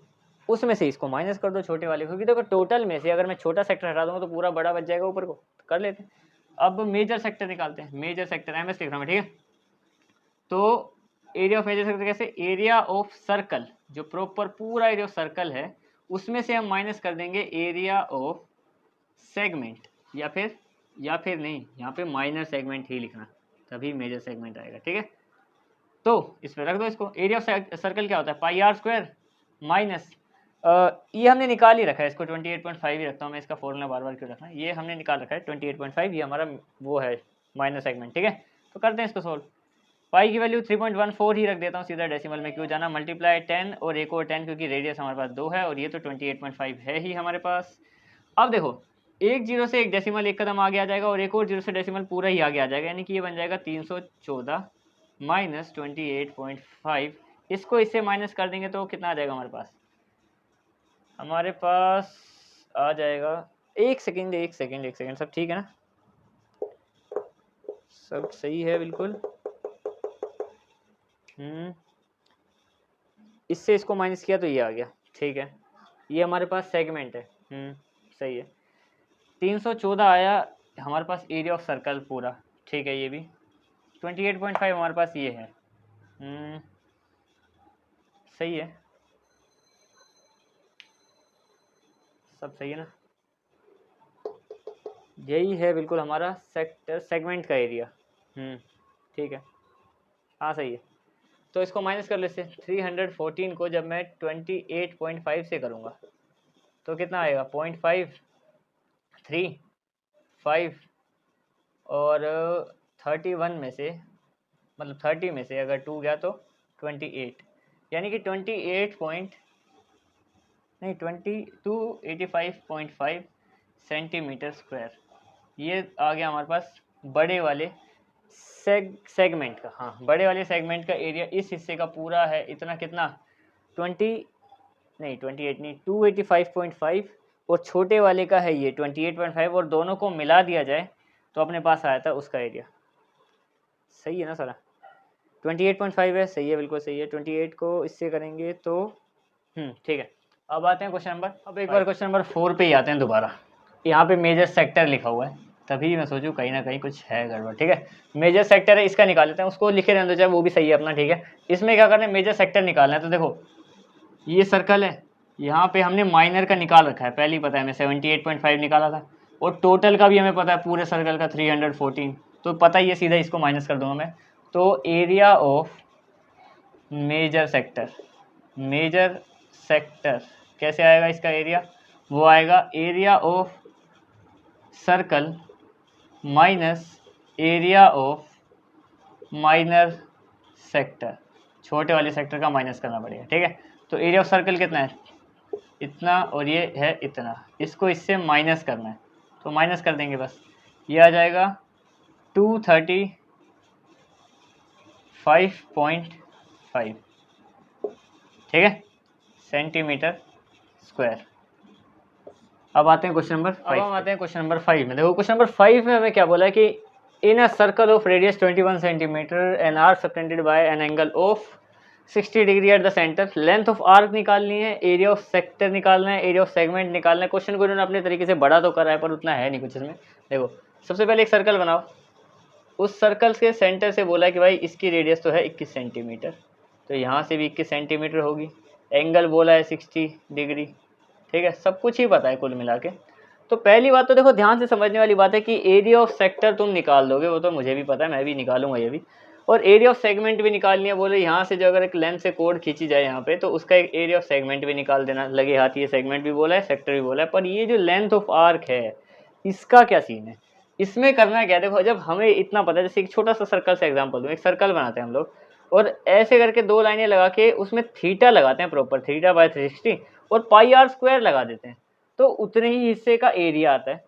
उसमें से इसको माइनस कर दो छोटे वाले, क्योंकि देखो टोटल में से अगर मैं छोटा सेक्टर हटा दूंगा तो पूरा बड़ा बच जाएगा ऊपर को, तो कर लेते हैं। अब मेजर सेक्टर निकालते हैं, मेजर सेक्टर एमएस लिख रहा हूँ, ठीक है। तो एरिया ऑफ मेजर सेक्टर कैसे, एरिया ऑफ सर्कल, जो प्रॉपर पूरा एरिया ऑफ सर्कल है उसमें से हम माइनस कर देंगे एरिया ऑफ सेगमेंट, या फिर नहीं, यहाँ पे माइनर सेगमेंट ही लिखना, तभी मेजर सेगमेंट आएगा, ठीक है। तो इस पर रख दो इसको, एरिया ऑफ सर्कल क्या होता है पाई आर स्क्वायर माइनस, ये हमने निकाल ही रखा है, इसको 28.5 ही रखता हूँ मैं, इसका फॉर्मूला बार बार क्यों रखना है, ये हमने निकाल रखा है 28.5, ये हमारा वो है माइनर सेगमेंट, ठीक है। तो करते हैं इसको सोल्व। पाई की वैल्यू 3.14 ही रख देता हूँ, सीधा डेसिमल में क्यों जाना, मल्टीप्लाई 10 और एक और 10, क्योंकि रेडियस हमारे पास 2 है, और ये तो 28.5 है ही हमारे पास। अब देखो एक जीरो से एक डेसिमल एक कदम आगे आ जाएगा, और एक और जीरो से डेसिमल पूरा ही आगे आ जाएगा, यानी कि ये बन जाएगा 314 माइनस 28.5, इसको इससे माइनस कर देंगे तो कितना आ जाएगा हमारे पास, हमारे पास आ जाएगा, एक सेकेंड, सब ठीक है ना, सब सही है बिल्कुल। इससे इसको माइनस किया तो ये आ गया, ठीक है, ये हमारे पास सेगमेंट है, सही है। 314 आया हमारे पास एरिया ऑफ सर्कल पूरा, ठीक है, ये भी 28.5 हमारे पास ये है, सही है, सब सही है ना, यही है बिल्कुल हमारा सेगमेंट का एरिया, ठीक है, हाँ सही है। तो इसको माइनस कर लेते, 314 को जब मैं 28.5 से करूँगा तो कितना आएगा 0.5, 3, 5, और 31 में से, मतलब 30 में से अगर 2 गया तो 28, यानी कि 2285.5 सेंटीमीटर स्क्वायर, ये आ गया हमारे पास बड़े वाले सेगमेंट का, हाँ बड़े वाले सेगमेंट का एरिया इस हिस्से का पूरा है इतना, कितना नहीं 28 नहीं, 285.5 और छोटे वाले का है ये 28.5 और दोनों को मिला दिया जाए तो अपने पास आया था उसका एरिया। सही है ना सारा? 28.5 है, सही है, बिल्कुल सही है। 28 को इससे करेंगे तो ठीक है। अब आते हैं क्वेश्चन नंबर, अब एक बार क्वेश्चन नंबर 4 पे ही आते हैं दोबारा। यहाँ पे मेजर सेक्टर लिखा हुआ है, तभी मैं सोचूं कहीं ना कहीं कुछ है गड़बड़। ठीक है, मेजर सेक्टर है, इसका निकाल लेते हैं, उसको लिखे रहने दो चाहे, वो भी सही है अपना। ठीक है, इसमें क्या करना है, मेजर सेक्टर निकालना है। तो देखो ये सर्कल है, यहाँ पे हमने माइनर का निकाल रखा है, पहले ही पता है, हमें 78.5 निकाला था, और टोटल का भी हमें पता है पूरे सर्कल का 314, तो पता ही है, सीधा इसको माइनस कर दूंगा मैं। तो area of major sector, major sector कैसे आएगा इसका एरिया? वो आएगा area of circle minus area of minor sector, छोटे वाले सेक्टर का माइनस करना पड़ेगा। ठीक है, तो एरिया ऑफ सर्कल कितना है? इतना, और ये है इतना, इसको इससे माइनस करना है, तो माइनस कर देंगे बस, ये आ जाएगा 235.5, ठीक है, सेंटीमीटर स्क्वायर। अब आते हैं क्वेश्चन नंबर 5। अब हम आते हैं क्वेश्चन नंबर 5 में। देखो क्वेश्चन नंबर 5 में हमें क्या बोला है कि in a circle of radius 21 centimeter an arc subtended by an angle of 60 degree at the center, length of arc निकालनी है, एरिया ऑफ सेक्टर निकालना है, एरिया ऑफ सेगमेंट निकालना है। क्वेश्चन को इन्होंने अपने तरीके से बड़ा तो करा है पर उतना है नहीं कुछ इसमें। देखो सबसे पहले एक सर्कल बनाओ, उस सर्कल के सेंटर से बोला कि भाई इसकी रेडियस तो है 21 सेंटीमीटर, तो यहाँ से भी 21 सेंटीमीटर होगी, एंगल बोला है 60 डिग्री। ठीक है, सब कुछ ही पता है कुल मिला के। तो पहली बात तो देखो ध्यान से समझने वाली बात है कि एरिया ऑफ सेक्टर तुम निकाल दोगे, वो तो मुझे भी पता है, मैं भी निकालूंगा ये भी, और एरिया ऑफ सेगमेंट भी निकालनी है। बोले यहाँ से जो अगर एक लेंथ से कोड खींची जाए यहाँ पे, तो उसका एक एरिया ऑफ सेगमेंट भी निकाल देना, लगे हाथ। ये सेगमेंट भी बोला है, सेक्टर भी बोला है, पर ये जो लेंथ ऑफ आर्क है इसका क्या सीन है? इसमें करना क्या है, देखो जब हमें इतना पता है, जैसे एक छोटा सा सर्कल से एग्जाम्पल दूँ, एक सर्कल बनाते हैं हम लोग, और ऐसे करके दो लाइनें लगा के उसमें थीटा लगाते हैं प्रॉपर, थीटा बाय 360, और पाई आर स्क्वायर लगा देते हैं, तो उतने ही हिस्से का एरिया आता है।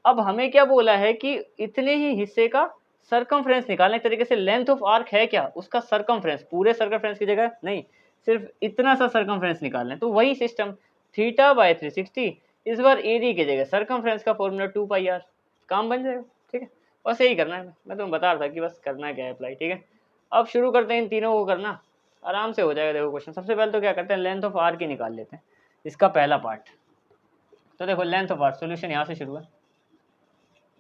अब हमें क्या बोला है कि इतने ही हिस्से का सर्कमफ्रेंस निकालना। एक तरीके से लेंथ ऑफ आर्क है क्या, उसका सर्कमफ्रेंस, पूरे सर्कमफ्रेंस की जगह नहीं, सिर्फ इतना सा सर्कमफ्रेंस निकालना है। तो वही सिस्टम, थीटा बाय 360, इस बार एरिया की जगह सर्कमफ्रेंस का फॉर्मूला 2 पाई आर, काम बन जाएगा। ठीक है, बस यही करना है, मैं तुम्हें बता रहा था कि बस करना क्या है अप्लाई। ठीक है, अब शुरू करते हैं, इन तीनों को करना आराम से हो जाएगा। देखो क्वेश्चन सबसे पहले तो क्या करते हैं, लेंथ ऑफ आर्क ही निकाल लेते हैं, इसका पहला पार्ट। तो देखो लेंथ ऑफ आर्क, सोल्यूशन यहाँ से शुरू है,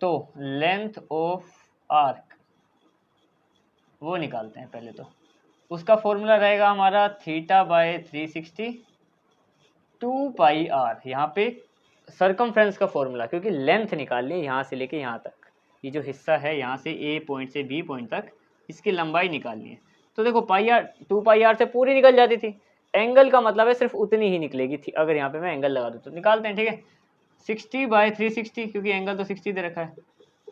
तो लेंथ ऑफ आर्क वो निकालते हैं पहले। तो उसका फॉर्मूला रहेगा हमारा थीटा बाय 360 2 पाई आर, यहाँ पे सर्कमफ्रेंस का फॉर्मूला, क्योंकि लेंथ निकालनी है यहाँ से लेके यहाँ तक, ये जो हिस्सा है यहाँ से ए पॉइंट से बी पॉइंट तक, इसकी लंबाई निकालनी है। तो देखो पाई आर, 2 पाई आर से पूरी निकल जाती थी, एंगल का मतलब है सिर्फ उतनी ही निकलेगी थी, अगर यहाँ पे मैं एंगल लगा दूँ तो निकालते हैं। ठीक है, 60 बाय 360, क्योंकि एंगल तो 60 दे रखा है,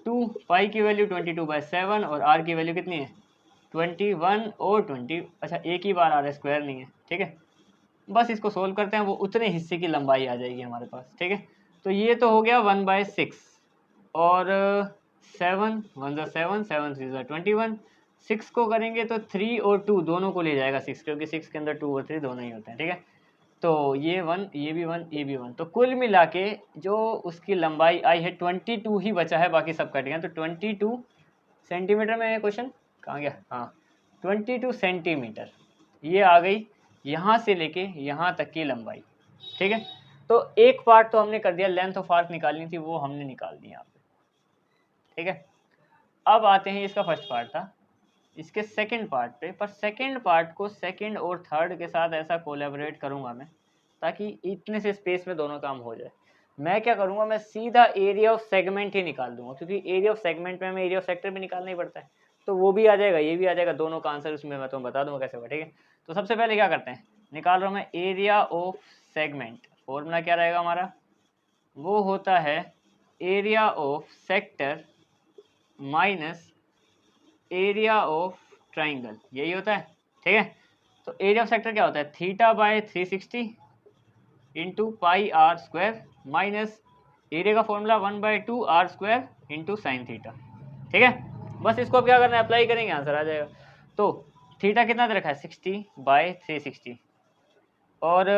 2 पाई की वैल्यू 22/7, और आर की वैल्यू कितनी है 21 और 20, अच्छा एक ही बार आ रहा है, स्क्वायर नहीं है। ठीक है, बस इसको सोल्व करते हैं, वो उतने हिस्से की लंबाई आ जाएगी हमारे पास। ठीक है, तो ये तो हो गया 1/6, और 7 1 7 7 3 21, 6 को करेंगे तो 3 और 2 दोनों को ले जाएगा 6, क्योंकि 6 के अंदर 2 और 3 दोनों ही होते हैं। ठीक है, तो ये 1, ये भी 1, ये भी 1, तो कुल मिला के जो उसकी लंबाई आई है 22 ही बचा है, बाकी सब कट गए। तो 22 सेंटीमीटर में है क्वेश्चन, कहाँ गया, हाँ 22 सेंटीमीटर ये आ गई यहाँ से लेके यहाँ तक की लंबाई। ठीक है, तो एक पार्ट तो हमने कर दिया, लेंथ ऑफ आर्क निकालनी थी वो हमने निकाल दी यहाँ पे। ठीक है, अब आते हैं, इसका फर्स्ट पार्ट था, इसके सेकंड पार्ट पे। पर सेकंड पार्ट को सेकंड और थर्ड के साथ ऐसा कोलैबोरेट करूंगा मैं, ताकि इतने से स्पेस में दोनों काम हो जाए। मैं क्या करूंगा, मैं सीधा एरिया ऑफ सेगमेंट ही निकाल दूंगा, क्योंकि एरिया ऑफ सेगमेंट में हमें एरिया ऑफ सेक्टर भी निकालना ही पड़ता है, तो वो भी आ जाएगा, ये भी आ जाएगा, दोनों का आंसर उसमें मैं तुम्हें बता दूंगा कैसे होगा। ठीक है, तो सबसे पहले क्या करते हैं, निकाल रहा हूँ मैं एरिया ऑफ सेगमेंट। फॉर्मूला क्या रहेगा हमारा, वो होता है area of sector minus area of triangle, यही होता है। ठीक है, तो एरिया ऑफ सेक्टर क्या होता है, theta by 360 into pi are square, minus area का formula 1/2 are square into sine theta. ठीक है, बस इसको अब क्या करना है, अप्लाई करेंगे, आंसर आ जाएगा। तो थीटा कितना दे रखा है 60/360, और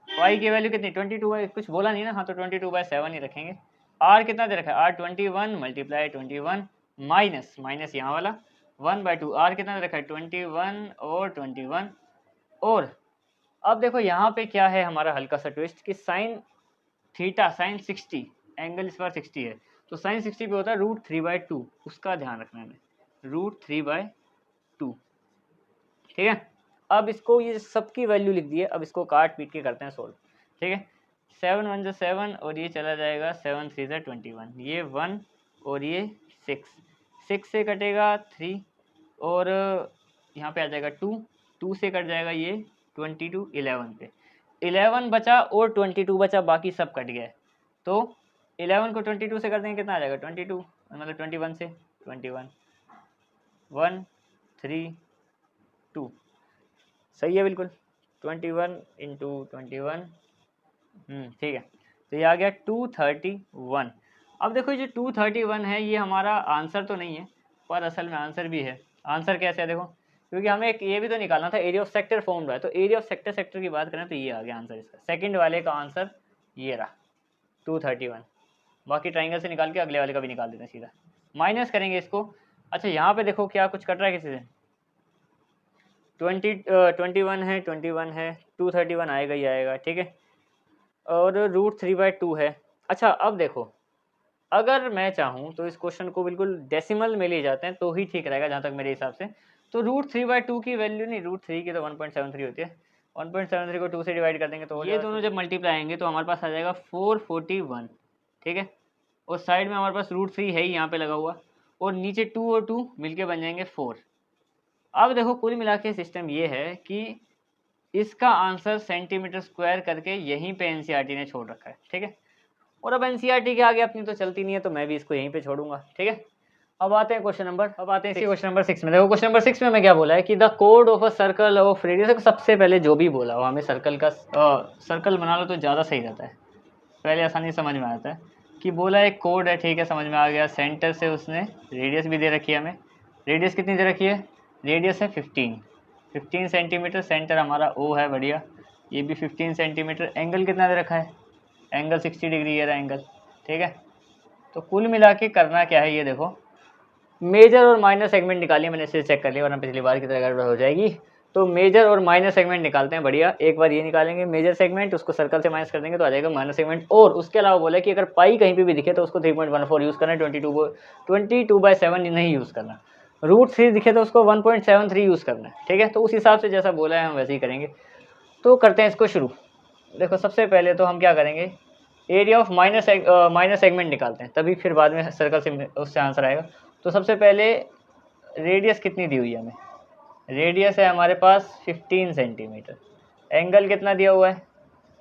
y की वैल्यू कितनी 22 कुछ बोला नहीं ना, हाँ तो 22/7 ही रखेंगे। r कितना दे रखा है, r 21 मल्टीप्लाई 21 माइनस माइनस यहाँ वाला 1/2, r कितना दे रखा है 21 और 21। और अब देखो यहाँ पे क्या है हमारा हल्का सा ट्विस्ट कि साइन थीटा साइन 60 एंगल इस बार 60 है, तो साइन 60 पे होता है √3/2, उसका ध्यान रखना है √3/2। ठीक है, अब इसको ये सबकी वैल्यू लिख दी है, अब इसको काट पीट के करते हैं सोल्व। ठीक है, 7 1 7 और ये चला जाएगा 7 3 21, ये 1 और ये 6 से कटेगा 3 और यहाँ पे आ जाएगा 2 से कट जाएगा ये 22 11 पे 11 बचा और 22 बचा, बाकी सब कट गया है। तो 11 को 22 से कर देंगे कितना आ जाएगा 22, मतलब 21 से 21 1 3 2, सही है बिल्कुल 21 × 21। ठीक है, तो ये आ गया 231। अब देखो ये जो 231 है ये हमारा आंसर तो नहीं है, पर असल में आंसर भी है। आंसर कैसे है देखो, क्योंकि हमें एक ये भी तो निकालना था, एरिया ऑफ सेक्टर फॉर्म रहा है, तो एरिया ऑफ सेक्टर की बात करें तो ये आ गया आंसर इसका, सेकंड वाले का आंसर ये रहा 231। बाकी ट्राइंगल से निकाल के अगले वाले का भी निकाल देते हैं सीधा, माइनस करेंगे इसको। अच्छा यहाँ पे देखो क्या कुछ कट रहा है किसी से, 21 है 231 आएगा ही आएगा। ठीक है, और √3/2 है। अच्छा अब देखो, अगर मैं चाहूँ तो इस क्वेश्चन को बिल्कुल डेसिमल में ले जाते हैं तो ही ठीक रहेगा जहाँ तक मेरे हिसाब से। तो √3/2 की वैल्यू नहीं, √3 की तो 1.73 होती है, 1.73 को 2 से डिवाइड कर देंगे तो ये दोनों जब मल्टीप्लाई आएंगे तो हमारे पास आ जाएगा 441। ठीक है, और साइड में हमारे पास √3 है ही यहाँ पे लगा हुआ, और नीचे 2 और 2 मिलके बन जाएंगे 4। अब देखो कुल मिला के सिस्टम ये है कि इसका आंसर सेंटीमीटर स्क्वायर करके यहीं पे एनसीईआरटी ने छोड़ रखा है। ठीक है, और अब एनसीईआरटी के आगे अपनी तो चलती नहीं है, तो मैं भी इसको यहीं पे छोड़ूंगा। ठीक है, अब आते हैं क्वेश्चन नंबर 6 में। देखो क्वेश्चन नंबर 6 में हमें क्या बोला है कि the code of a circle of radius. सबसे पहले जो भी बोला हो हमें सर्कल का सर्कल बना लो तो ज़्यादा सही रहता है, पहले आसानी समझ में आता है कि बोला एक कोड है। ठीक है, समझ में आ गया। सेंटर से उसने रेडियस भी दे रखी है हमें, रेडियस कितनी दे रखी है, रेडियस है 15 सेंटीमीटर, सेंटर हमारा ओ है, बढ़िया, ये भी 15 सेंटीमीटर। एंगल कितना दे रखा है, एंगल 60 डिग्री है एंगल। ठीक है, तो कुल मिला के करना क्या है, ये देखो मेजर और माइनर सेगमेंट निकालिए, मैंने इसे चेक कर लिया वरना पिछली बार की तरह गड़बड़ हो जाएगी। तो मेजर और माइनर सेगमेंट निकालते हैं, बढ़िया। एक बार ये निकालेंगे मेजर सेगमेंट, उसको सर्कल से माइनस कर देंगे तो आ जाएगा माइनर सेगमेंट। और उसके अलावा बोला कि अगर पाई कहीं पे भी दिखे तो उसको 3.14 यूज़ करना है, 22/7 नहीं यूज़ करना। √3 दिखे तो उसको 1.73 यूज़ करना है। ठीक है, तो उस हिसाब से जैसा बोला है हम वैसे ही करेंगे। तो करते हैं इसको शुरू। देखो सबसे पहले तो हम क्या करेंगे, एरिया ऑफ माइनर सेगमेंट निकालते हैं, तभी फिर बाद में सर्कल से उससे आंसर आएगा। तो सबसे पहले रेडियस कितनी दी हुई है हमें, रेडियस है हमारे पास 15 सेंटीमीटर। एंगल कितना दिया हुआ है,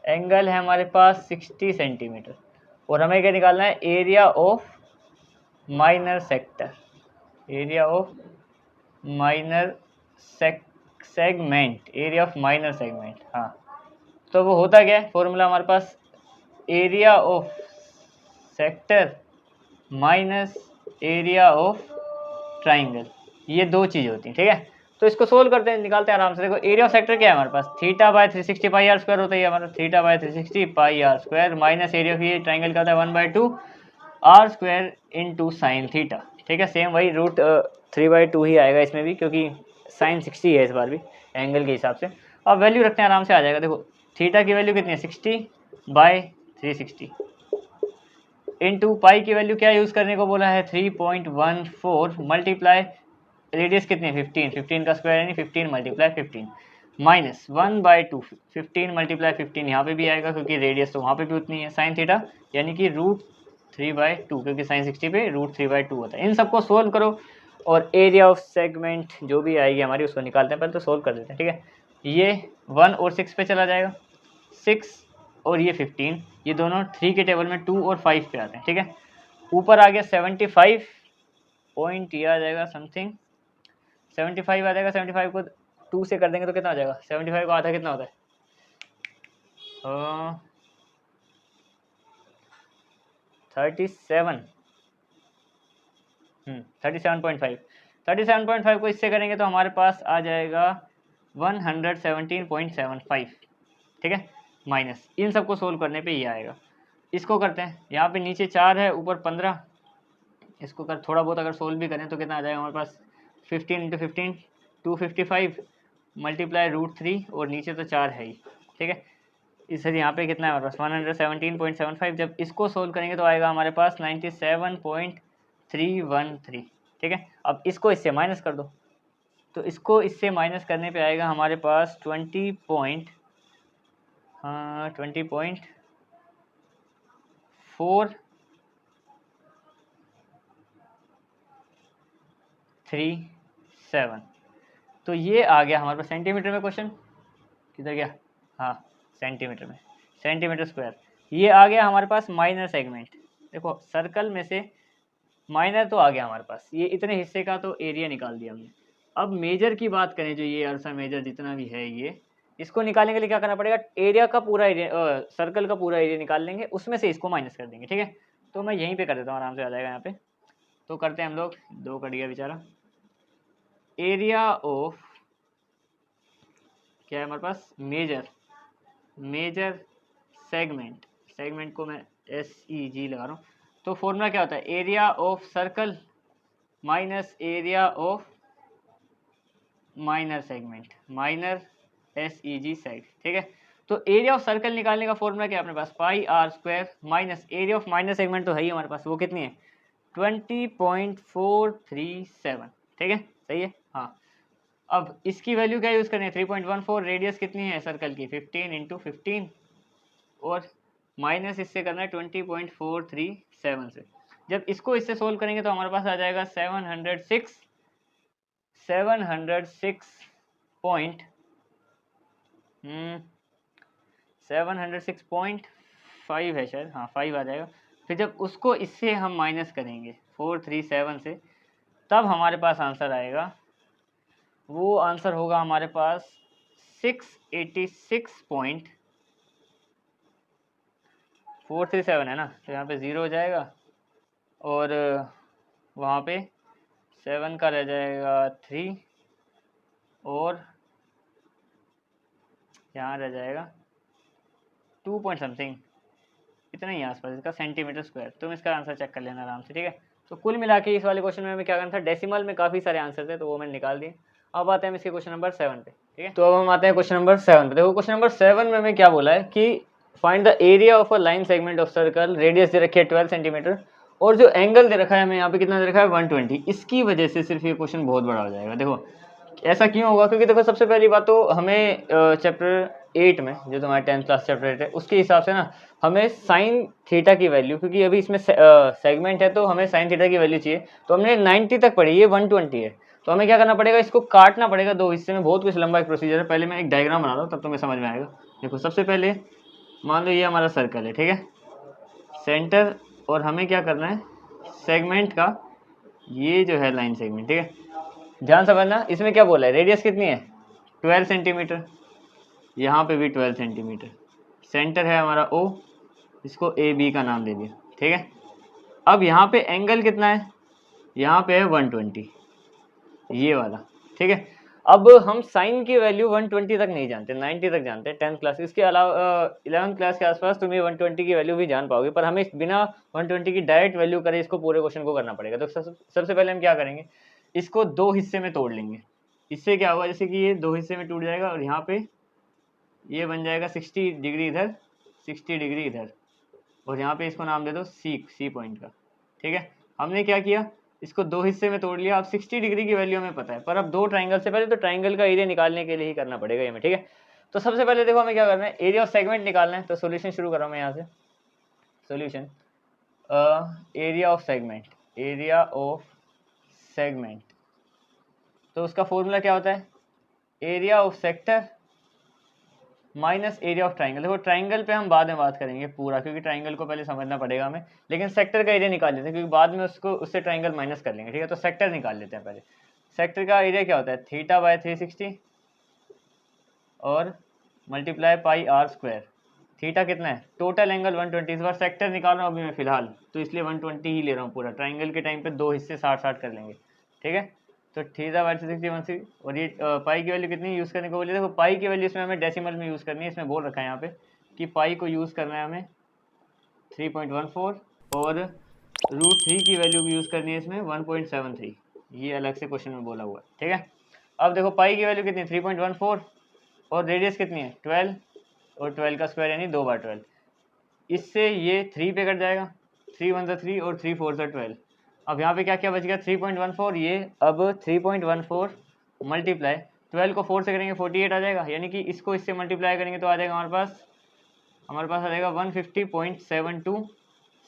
एंगल है हमारे पास 60 सेंटीमीटर। और हमें क्या निकालना है, area of minor sector, area of minor segment, area of minor segment. हाँ, तो वो होता क्या है, फॉर्मूला हमारे पास area of sector minus area of triangle, ये दो चीज़ होती हैं। ठीक है, तो इसको सोल्व करते हैं, निकालते हैं आराम से। देखो एरिया ऑफ सेक्टर क्या है हमारे पास, θ/360 πr² होता है हमारा, θ/360 πr² माइनस एरिया ऑफ ये ट्राइंगल का होता है 1/2 r² इंटू साइन थीटा। ठीक है, सेम वही √3/2 ही आएगा इसमें भी, क्योंकि साइन 60 है इस बार भी एंगल के हिसाब से। अब वैल्यू रखते हैं, आराम से आ जाएगा। देखो थीटा की वैल्यू कितनी है 60/360 इंटू पाई की वैल्यू क्या यूज़ करने को बोला है 3.14 मल्टीप्लाई रेडियस कितनी है 15 का स्क्वायर यानी 15 × 15 माइनस 1/2 15 × 15 यहाँ पे भी आएगा क्योंकि रेडियस तो वहाँ पे भी उतनी है, साइन थीटा यानी कि √3/2 क्योंकि साइन 60 पे √3/2 होता है। इन सबको सोल्व करो और एरिया ऑफ सेगमेंट जो भी आएगी हमारी उसको निकालते हैं, पहले तो सोल्व कर देते हैं। ठीक है, ये 1 और 6 पे चला जाएगा, 6 और ये 15, ये दोनों 3 के टेबल में 2 और 5 पे आते हैं। ठीक है, ऊपर आ गया 75 पॉइंट, ये आ जाएगा समथिंग 75 आ जाएगा। 75 को 2 से कर देंगे तो कितना आ जाएगा, 75 का आधा कितना होता है 37.5। 37.5 को इससे करेंगे तो हमारे पास आ जाएगा 117.75। ठीक है, माइनस, इन सबको सोल्व करने पे ये आएगा। इसको करते हैं, यहाँ पे नीचे 4 है ऊपर 15, इसको कर थोड़ा बहुत अगर सोल्व भी करें तो कितना आ जाएगा हमारे पास 15 इंटू 15 255 मल्टीप्लाई √3 और नीचे तो 4 है ही, ठीक है। इसलिए यहाँ पे कितना है हमारे पास 117.75। जब इसको सोल्व करेंगे तो आएगा हमारे पास 97.313, ठीक है। अब इसको इससे माइनस कर दो, तो इसको इससे माइनस करने पे आएगा हमारे पास 20.4 37। तो ये आ गया हमारे पास सेंटीमीटर में क्वेश्चन, किधर गया, हाँ सेंटीमीटर में, सेंटीमीटर स्क्वायर। ये आ गया हमारे पास माइनर सेगमेंट। देखो सर्कल में से माइनर तो आ गया हमारे पास, ये इतने हिस्से का तो एरिया निकाल दिया हमने। अब मेजर की बात करें, जो ये अरसा मेजर जितना भी है ये, इसको निकालने के लिए क्या करना पड़ेगा, एरिया का पूरा एरिया, सर्कल का पूरा एरिया निकाल लेंगे, उसमें से इसको माइनस कर देंगे, ठीक है। तो मैं यहीं पे कर देता हूँ, आराम से आ जाएगा यहाँ पे। तो करते हैं हम लोग, 2 कट गया बेचारा। एरिया ऑफ क्या है हमारे पास, मेजर सेगमेंट, सेगमेंट को मैं SEG लगा रहा हूँ। तो फॉर्मूला क्या होता है, area of circle minus area of minor segment, minor SEG सेग, ठीक है। तो एरिया ऑफ सर्कल निकालने का फॉर्मूला क्या है अपने पास, πr² minus area of minor segment तो है ही हमारे पास, वो कितनी है 20.437, ठीक है, सही है। हाँ, अब इसकी वैल्यू क्या यूज़ करनी है 3.14, रेडियस कितनी है सर्कल की 15 इंटू 15, और माइनस इससे करना है 20.437 से। जब इसको इससे सोल्व करेंगे तो हमारे पास आ जाएगा 706.5 है शायद, हाँ 5 आ जाएगा। फिर जब उसको इससे हम माइनस करेंगे 437 से, तब हमारे पास आंसर आएगा, वो आंसर होगा हमारे पास 686.437 है ना। तो यहाँ पे 0 हो जाएगा और वहाँ पे 7 का रह जाएगा 3 और यहाँ रह जाएगा 2 पॉइंट समथिंग, इतना ही आसपास इसका सेंटीमीटर स्क्वायर। तुम इसका आंसर चेक कर लेना आराम से, ठीक है। तो कुल मिला के इस वाले क्वेश्चन में हमें क्या करना था, डेसिमल में काफ़ी सारे आंसर थे तो वो मैंने निकाल दिए। अब आते हैं हम इसके क्वेश्चन नंबर 7 पे, ठीक है। तो अब हम आते हैं क्वेश्चन नंबर 7 पे। देखो क्वेश्चन नंबर 7 में हमें क्या बोला है कि find the area of a line segment of circle, radius दे रखी है 12 सेंटीमीटर और जो एंगल दे रखा है हमें यहाँ पे कितना दे रखा है 120। इसकी वजह से सिर्फ ये क्वेश्चन बहुत बड़ा हो जाएगा। देखो ऐसा क्यों होगा, क्योंकि देखो सबसे पहली बात तो हमें चैप्टर 8 में, जो तुम्हारा 10th क्लास चैप्टर 8 है, उसके हिसाब से ना हमें साइन थीटा की वैल्यू, क्योंकि अभी इसमें सेगमेंट है तो हमें साइन थीटा की वैल्यू चाहिए। तो हमने 90 तक पढ़ी, ये 120 है, तो हमें क्या करना पड़ेगा, इसको काटना पड़ेगा 2 हिस्से में। बहुत कुछ लंबा एक प्रोसीजर है, पहले मैं एक डायग्राम बना दूँ तब तुम्हें समझ में आएगा। देखो सबसे पहले मान लो ये हमारा सर्कल है, ठीक है, सेंटर, और हमें क्या करना है, सेगमेंट का ये जो है लाइन सेगमेंट, ठीक है, ध्यान समझना। इसमें क्या बोला है, रेडियस कितनी है 12 सेंटीमीटर, यहाँ पे भी 12 सेंटीमीटर, सेंटर है हमारा O, इसको AB का नाम दे दिया, ठीक है। अब यहाँ पे एंगल कितना है, यहाँ पे है 120, ये वाला, ठीक है। अब हम साइन की वैल्यू 120 तक नहीं जानते, 90 तक जानते हैं 10th क्लास। इसके अलावा 11th क्लास के आसपास तुम ये 120 की वैल्यू भी जान पाओगे, पर हमें बिना 120 की डायरेक्ट वैल्यू करे इसको पूरे क्वेश्चन को करना पड़ेगा। तो सबसे पहले हम क्या करेंगे, इसको 2 हिस्से में तोड़ लेंगे। इससे क्या होगा, जैसे कि ये 2 हिस्से में टूट जाएगा और यहाँ पे ये बन जाएगा 60 डिग्री इधर, 60 डिग्री इधर, और यहाँ पे इसको नाम दे दो सी पॉइंट का, ठीक है। हमने क्या किया, इसको 2 हिस्से में तोड़ लिया। अब 60 डिग्री की वैल्यू हमें पता है, पर अब 2 ट्राइंगल से पहले तो ट्राइंगल का एरिया निकालने के लिए ही करना पड़ेगा हमें, ठीक है। तो सबसे पहले देखो हमें क्या करना है, एरिया ऑफ सेगमेंट निकालना है। तो सोल्यूशन शुरू कर रहा हूँ मैं यहाँ से, solution area of segment, area of segment, तो उसका फॉर्मूला क्या होता है, area of sector minus area of triangle. देखो ट्राइंगल पे हम बाद में बात करेंगे पूरा, क्योंकि ट्राइंगल को पहले समझना पड़ेगा हमें, लेकिन सेक्टर का एरिया निकाल लेते हैं क्योंकि बाद में उससे ट्राइंगल माइनस कर लेंगे, ठीक है। तो सेक्टर निकाल लेते हैं पहले। सेक्टर का एरिया क्या होता है, θ/360 और मल्टीप्लाई πr²। थीटा कितना है, टोटल एंगल 120। इस बार सेक्टर निकाल रहा हूँ अभी मैं फिलहाल, तो इसलिए 120 ही ले रहा हूँ पूरा। ट्राइंगल के टाइम पे 2 हिस्से 60-60 कर लेंगे, ठीक है। तो θ/360 160, और ये पाई की वैल्यू कितनी यूज़ करने को बोली। देखो पाई की वैल्यू इसमें हमें डेसिमल में यूज़ करनी है, इसमें बोल रखा है यहाँ पे कि पाई को यूज़ करना है हमें 3.14 और √3 की वैल्यू भी यूज़ करनी है इसमें 1.73, ये अलग से क्वेश्चन में बोला हुआ है, ठीक है। अब देखो पाई की वैल्यू कितनी है 3.14 और रेडियस कितनी है 12 और 12 का स्क्वायर यानी 2 बार 12, इससे ये 3 पे कट जाएगा, 3 1 सा 3 और 3 4 सा 12। अब यहाँ पे क्या क्या बच गया 3.14, ये अब 3.14 मल्टीप्लाई 12 को 4 से करेंगे 48 आ जाएगा, यानी कि इसको इससे मल्टीप्लाई करेंगे तो आ जाएगा हमारे पास आ जाएगा 150.72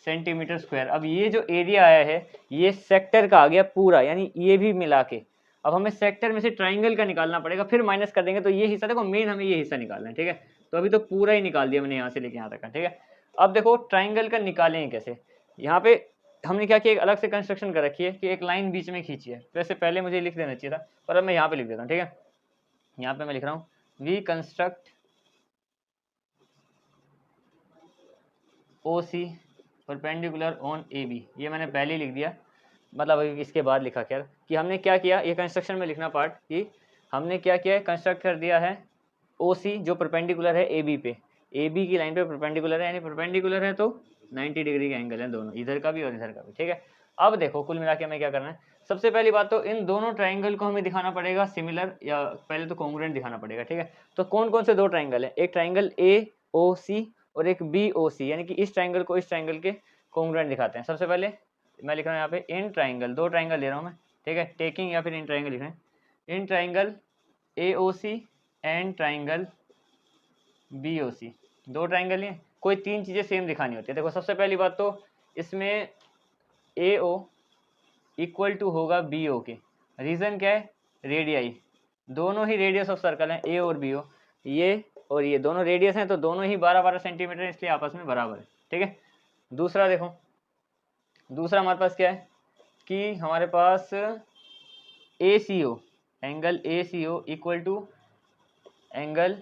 सेंटीमीटर स्क्वायर। अब ये जो एरिया आया है ये सेक्टर का आ गया पूरा, यानी ये भी मिला के। अब हमें सेक्टर में से ट्राइंगल का निकालना पड़ेगा, फिर माइनस कर देंगे तो ये हिस्सा, देखो मेन हमें ये हिस्सा निकालना है, ठीक है। तो अभी तो पूरा ही निकाल दिया मैंने यहाँ से लेके यहाँ तक का, ठीक है। अब देखो ट्राइंगल का निकालेंगे कैसे, यहाँ पे हमने क्या किया एक अलग से कंस्ट्रक्शन कर रखी है कि एक लाइन बीच में खींची है, वैसे पहले मुझे लिख देना चाहिए था पर अब मैं यहाँ पे लिख देता हूँ, ठीक है। यहाँ पे मैं लिख रहा हूँ we construct O C perpendicular on A B, ये मैंने पहले ही लिख दिया, मतलब अभी इसके बाद लिखा क्या कि हमने क्या किया, ये कंस्ट्रक्शन में लिखना पार्ट कि हमने क्या किया है कंस्ट्रक्ट कर दिया है ओ सी जो परपेंडिकुलर है ए बी पे, ए बी की लाइन पे परपेंडिकुलर है, यानी परपेंडिकुलर है तो 90 डिग्री का एंगल है दोनों, इधर का भी और इधर का भी, ठीक है। अब देखो कुल मिला के हमें क्या करना है, सबसे पहली बात तो इन दोनों ट्राइंगल को हमें दिखाना पड़ेगा सिमिलर, या पहले तो कॉन्ग्रुएंट दिखाना पड़ेगा, ठीक है। तो कौन कौन से दो ट्राइंगल है, एक ट्राइंगल ए ओ सी और एक बी ओ सी, यानी कि इस ट्राइंगल को इस ट्राइंगल के कॉन्ग्रुएंट दिखाते हैं। सबसे पहले मैं लिख रहा हूँ यहाँ पे इन ट्राइंगल, दो ट्राइंगल ले रहा हूँ मैं, ठीक है, टेकिंग या फिर इन ट्राइंगल लिख रहे हैं, in triangle A O C and triangle B O C, दो ट्राइंगल हैं, कोई तीन चीज़ें सेम दिखानी होती है। देखो सबसे पहली बात तो इसमें ए ओ इक्वल टू होगा बी ओ के, रीज़न क्या है रेडियाई, दोनों ही रेडियस ऑफ सर्कल हैं ए और बी ओ, ये और ये दोनों रेडियस हैं तो दोनों ही 12-12 सेंटीमीटर है, इसलिए आपस में बराबर है, ठीक है। दूसरा देखो, दूसरा हमारे पास क्या है कि हमारे पास A C O, angle A C O equal to angle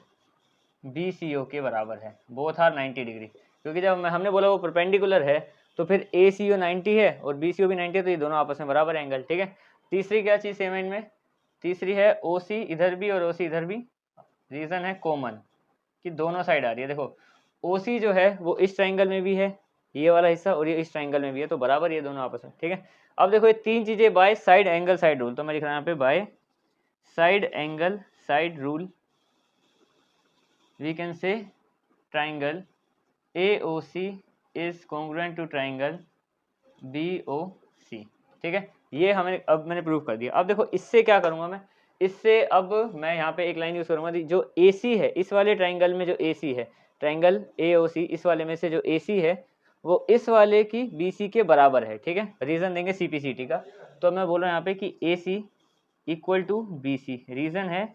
B C O के बराबर है, बोथ आर 90 डिग्री, क्योंकि जब हमने बोला वो परपेंडिकुलर है तो फिर ए सी ओ 90 है और बी सी ओ भी 90 है, तो ये दोनों आपस में बराबर एंगल, ठीक है। तीसरी क्या चीज़ सेम इनमें, तीसरी है ओ सी इधर भी और ओ सी इधर भी, रीज़न है कॉमन कि दोनों साइड आ रही है। देखो ओ सी जो है वो इस ट्राइंगल में भी है ये वाला हिस्सा और ये इस ट्राइंगल में भी है, तो बराबर ये दोनों आपस में, ठीक है। अब देखो ये तीन चीज़ें by side angle side rule, तो मैं लिख रहा हूँ यहाँ पे by side angle side rule we can say triangle AOC is congruent to triangle BOC, ठीक है। ये हमें अब मैंने प्रूव कर दिया। अब देखो इससे क्या करूँगा मैं, इससे अब मैं यहाँ पे एक लाइन यूज़ करूँगा, जो AC है इस वाले ट्राइंगल में, जो AC है ट्राइंगल AOC इस वाले में से जो AC है वो इस वाले की BC के बराबर है, ठीक है। रीज़न देंगे CPCT का, तो मैं बोल रहा हूँ यहाँ पे कि AC equal to BC, reason है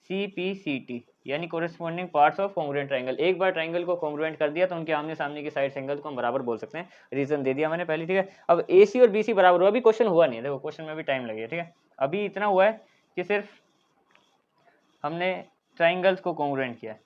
CPCT यानी corresponding parts of congruent triangle. एक बार ट्राइंगल को कॉन्ग्रुएंट कर दिया तो उनके आमने सामने की साइड एंगल को हम बराबर बोल सकते हैं, रीजन दे दिया मैंने पहले, ठीक है। अब AC और BC बराबर हुआ, अभी क्वेश्चन हुआ नहीं है, देखो क्वेश्चन में भी टाइम लगेगा, ठीक है। अभी इतना हुआ है कि सिर्फ हमने ट्राइंगल्स को कॉन्ग्रुएंट किया है।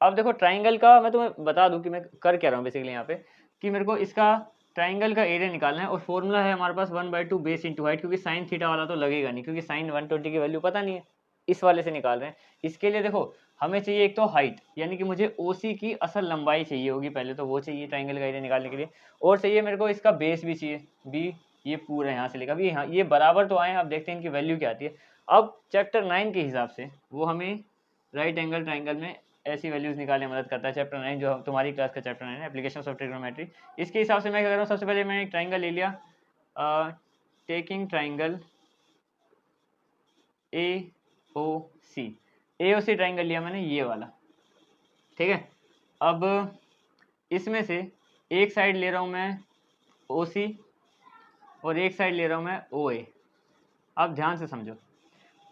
अब देखो ट्राइंगल का मैं तुम्हें बता दूं कि मैं कर क्या रहा हूँ बेसिकली यहाँ पे, कि मेरे को इसका ट्राइंगल का एरिया निकालना है और फॉर्मूला है हमारे पास 1/2 बेस इंटू हाइट, क्योंकि साइन थीटा वाला तो लगेगा नहीं, क्योंकि साइन 120 की वैल्यू पता नहीं है, इस वाले से निकाल रहे हैं। इसके लिए देखो हमें चाहिए एक तो हाइट, यानी कि मुझे OC की असल लंबाई चाहिए होगी पहले, तो वो चाहिए ट्राइंगल का एरिया निकालने के लिए, और चाहिए मेरे को इसका बेस भी चाहिए बी, ये पूरा यहाँ से लेकर अभी यहाँ ये बराबर तो आए हैं। अब देखते हैं इनकी वैल्यू क्या आती है। अब चैप्टर 9 के हिसाब से वो हमें राइट एंगल ट्राइंगल में ऐसी वैल्यूज निकालने में मदद करता है। चैप्टर 9 जो तुम्हारी क्लास का चैप्टर 9 है, एप्लीकेशंस ऑफ ट्रिग्नोमेट्री, इसके हिसाब से मैं क्या कर रहा हूँ, सबसे पहले मैंने एक ट्राइंगल ले लिया, taking triangle AOC, AOC triangle लिया मैंने ये वाला, ठीक है। अब इसमें से एक साइड ले रहा हूँ मैं OC और एक साइड ले रहा हूँ मैं OA। अब ध्यान से समझो,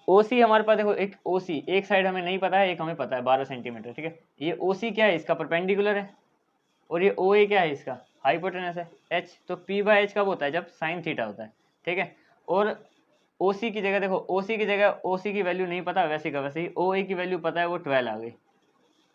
OC हमारे पास देखो एक OC एक साइड हमें नहीं पता है, एक हमें पता है 12 सेंटीमीटर, ठीक है। ये OC क्या है, इसका परपेंडिकुलर है, और ये OA क्या है, इसका हाइपोटेनस है H, तो P/H कब होता है, जब साइन थीटा होता है, ठीक है। और OC की जगह देखो, OC की जगह OC की वैल्यू नहीं पता, वैसे का वैसे ही OA की वैल्यू पता है, वो 12 आ गई।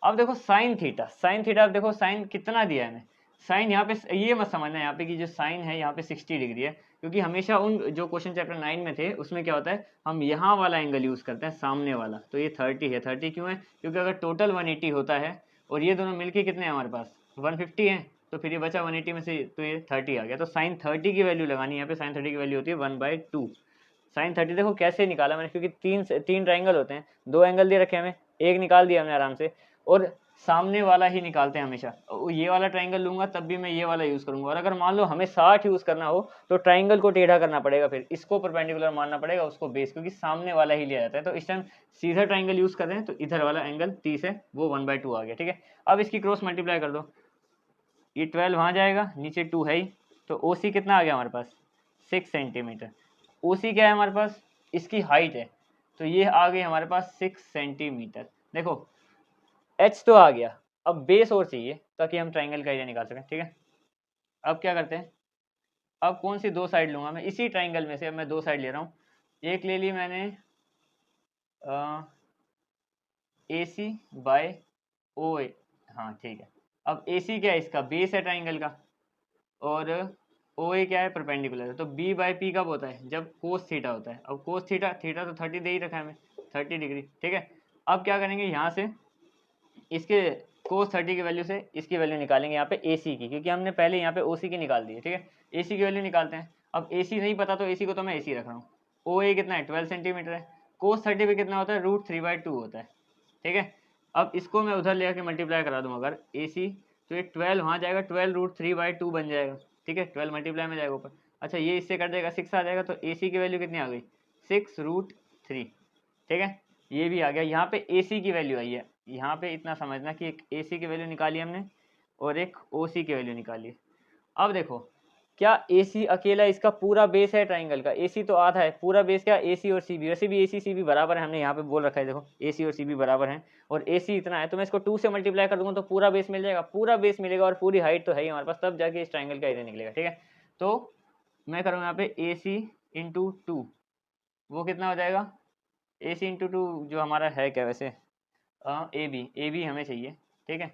अब देखो साइन थीटा, अब देखो साइन कितना दिया है हमें, साइन यहाँ पे ये मत समझना यहाँ पे कि जो साइन है यहाँ पे 60 डिग्री है, क्योंकि हमेशा उन जो क्वेश्चन चैप्टर 9 में थे उसमें क्या होता है, हम यहाँ वाला एंगल यूज़ करते हैं सामने वाला, तो ये 30 है। 30 क्यों है, क्योंकि अगर टोटल 180 होता है और ये दोनों मिलके कितने हैं हमारे पास 150 हैं, तो फिर ये बचा 180 में से, तो ये 30 आ गया। तो साइन 30 की वैल्यू लगानी है यहाँ पे, साइन 30 की वैल्यू होती है 1/2। साइन 30 देखो कैसे निकाला मैंने, क्योंकि तीन ट्राइंगल होते हैं, 2 एंगल दे रखे हैं हमें, एक निकाल दिया हमने आराम से, और सामने वाला ही निकालते हैं हमेशा। ये वाला ट्राइंगल लूंगा तब भी मैं ये वाला यूज़ करूंगा, और अगर मान लो हमें 60 यूज़ करना हो तो ट्राइंगल को टेढ़ा करना पड़ेगा, फिर इसको परपेंडिकुलर मानना पड़ेगा, उसको बेस, क्योंकि सामने वाला ही लिया जाता है। तो इस टाइम सीधा ट्राइंगल यूज़ कर रहे हैं, तो इधर वाला एंगल 30 है, वो 1/2 आ गया। ठीक है, अब इसकी क्रॉस मल्टीप्लाई कर दो, ये 12 वहाँ जाएगा, नीचे 2 है ही, तो ओ सी कितना आ गया हमारे पास 6 सेंटीमीटर। ओ सी क्या है हमारे पास, इसकी हाइट है, तो ये आ गई हमारे पास 6 सेंटीमीटर। देखो एच तो आ गया, अब बेस और चाहिए ताकि हम ट्राइंगल का एरिया निकाल सकें। ठीक है, अब क्या करते हैं, अब कौन सी 2 साइड लूँगा मैं इसी ट्राइंगल में से, अब मैं 2 साइड ले रहा हूँ। एक ले ली मैंने ए सी बाय ओ ए, हाँ ठीक है। अब ए सी क्या है, इसका बेस है ट्राइंगल का, और ओ ए क्या है, परपेंडिकुलर है। तो बी बाई पी कब होता है, जब कोस थीटा होता है। अब कोस थीटा, थीटा तो 30 दे ही रखा है हमें, 30 डिग्री। ठीक है, अब क्या करेंगे, यहाँ से इसके कोस 30 की वैल्यू से इसकी वैल्यू निकालेंगे यहाँ पे ए सी की, क्योंकि हमने पहले यहाँ पे ओ सी की निकाल दी है। ठीक है, ए सी की वैल्यू निकालते हैं। अब ए सी नहीं पता तो ए सी को तो मैं ए सी रख रहा हूँ। ओ ए कितना है 12 सेंटीमीटर है, कोस 30 पे कितना होता है √3/2 होता है। ठीक है, अब इसको मैं उधर ले आके मल्टीप्लाई करा दूँ अगर ए सी, तो ये 12 वहाँ जाएगा, 12√3/2 बन जाएगा। ठीक है, 12 मल्टीप्लाई में जाएगा ऊपर। अच्छा ये इससे कट जाएगा, 6 आ जाएगा, तो ए सी की वैल्यू कितनी आ गई 6√3। ठीक है, ये भी आ गया। यहाँ पे ए सी की वैल्यू आई है, यहाँ पे इतना समझना कि एक ए सी की वैल्यू निकाली हमने और एक ओ सी की वैल्यू निकाली। अब देखो क्या ए सी अकेला इसका पूरा बेस है ट्राइंगल का, ए सी तो आधा है, पूरा बेस क्या ए सी और सी बी, वैसे भी ए सी बी बराबर है, हमने यहाँ पे बोल रखा है देखो ए सी और सी बी बराबर हैं, और ए सी इतना है, तो मैं इसको 2 से मल्टीप्लाई कर दूंगा तो पूरा बेस मिल जाएगा, पूरा बेस मिलेगा और पूरी हाइट तो है ही हमारे पास, तब जाके इस ट्राइंगल का एरिया निकलेगा। ठीक है, तो मैं करूँगा यहाँ पे ए सी इंटू 2, वो कितना हो जाएगा ए सी इंटू 2, जो हमारा है क्या वैसे ए बी हमें चाहिए। ठीक है,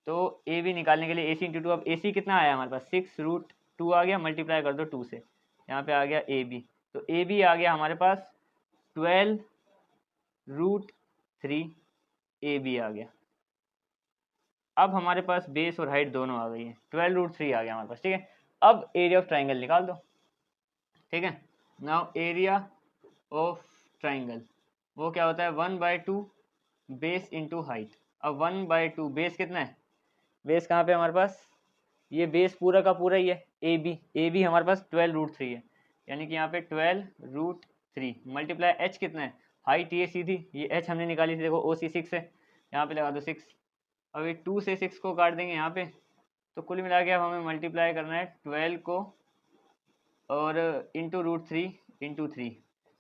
तो ए बी निकालने के लिए ए सी इंटू 2, अब ए सी कितना आया हमारे पास 6√2 आ गया, मल्टीप्लाई कर दो 2 से, यहाँ पे आ गया ए बी, तो ए बी आ गया हमारे पास 12√3 ए बी आ गया। अब हमारे पास बेस और हाइट दोनों आ गई है, 12√3 आ गया हमारे पास। ठीक है, अब एरिया ऑफ ट्राइंगल निकाल दो। ठीक है, नाउ एरिया ऑफ ट्राइंगल वो क्या होता है 1/2 बेस इंटू हाइट। अब 1/2 बेस कितना है, बेस कहाँ पे हमारे पास, ये बेस पूरा का पूरा ही है ए बी हमारे पास 12√3 है, यानी कि यहाँ पे 12√3 मल्टीप्लाई एच कितना है, हाइट ये सीधी, ये एच हमने निकाली थी देखो ओ सी 6 है, यहाँ पे लगा दो 6। अब ये 2 से 6 को काट देंगे यहाँ पे, तो कुल मिला के अब हमें मल्टीप्लाई करना है 12 को और इंटू √3 इंटू 3,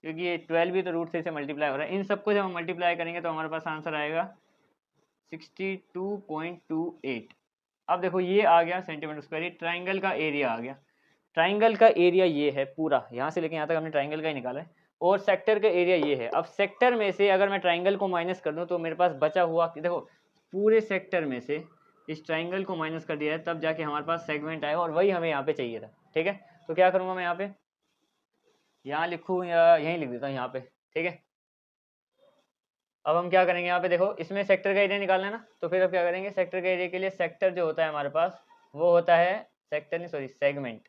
क्योंकि ये 12 भी तो √3 से मल्टीप्लाई हो रहा है। इन सबको जब हम मल्टीप्लाई करेंगे तो हमारे पास आंसर आएगा 62.28। अब देखो ये आ गया सेंटीमीटर स्क्वायर, ये ट्राइंगल का एरिया आ गया। ट्राइंगल का एरिया ये है पूरा, यहाँ से लेके यहाँ तक हमने ट्राइंगल का ही निकाला है, और सेक्टर का एरिया ये है। अब सेक्टर में से अगर मैं ट्राइंगल को माइनस कर दूँ तो मेरे पास बचा हुआ, देखो पूरे सेक्टर में से इस ट्राइंगल को माइनस कर दिया है, तब जाके हमारे पास सेगमेंट आएगा, और वही हमें यहाँ पे चाहिए था। ठीक है, तो क्या करूँगा मैं यहाँ लिखूँ या यहीं लिख देता हूँ यहाँ पे। ठीक है, अब हम क्या करेंगे यहाँ पे, देखो इसमें सेक्टर का एरिया निकालना है ना, तो फिर अब क्या करेंगे, सेक्टर के एरिया के लिए सेक्टर जो होता है हमारे पास वो होता है, सेक्टर नहीं सॉरी सेगमेंट,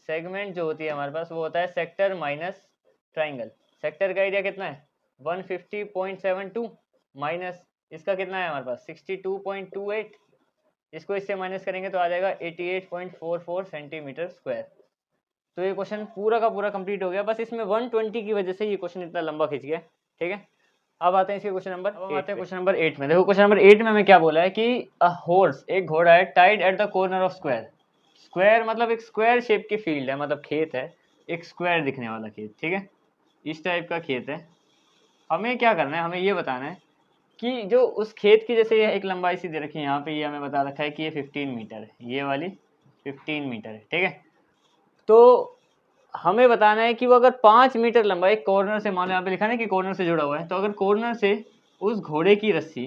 सेगमेंट जो होती है हमारे पास वो होता है सेक्टर माइनस ट्राइंगल। सेक्टर का एरिया कितना है 150.72 माइनस इसका कितना है हमारे पास 62.28, इसको इससे माइनस करेंगे तो आ जाएगा 88.44 सेंटीमीटर स्क्वायर। तो ये क्वेश्चन पूरा का पूरा कंप्लीट हो गया, बस इसमें 120 की वजह से ये क्वेश्चन इतना लंबा खिंच गया। ठीक है, अब आते हैं इसके क्वेश्चन नंबर 8 में। देखो क्वेश्चन नंबर 8 में हमें क्या बोला है कि अ हॉर्स, एक घोड़ा है, tied at the corner of square. Square मतलब एक स्क्वायर शेप की फील्ड है, मतलब खेत है, एक स्क्वायर दिखने वाला खेत। ठीक है, इस टाइप का खेत है। हमें क्या करना है, हमें ये बताना है कि जो उस खेत की जैसे एक लंबाई सी दे रखी है, यहाँ पे ये हमें बता रखा है कि ये 15 मीटर है, ये वाली 15 मीटर है। ठीक है, तो हमें बताना है कि वो अगर 5 मीटर लंबा एक कॉर्नर से, मान लो यहाँ पे लिखा है कि कॉर्नर से जुड़ा हुआ है, तो अगर कॉर्नर से उस घोड़े की रस्सी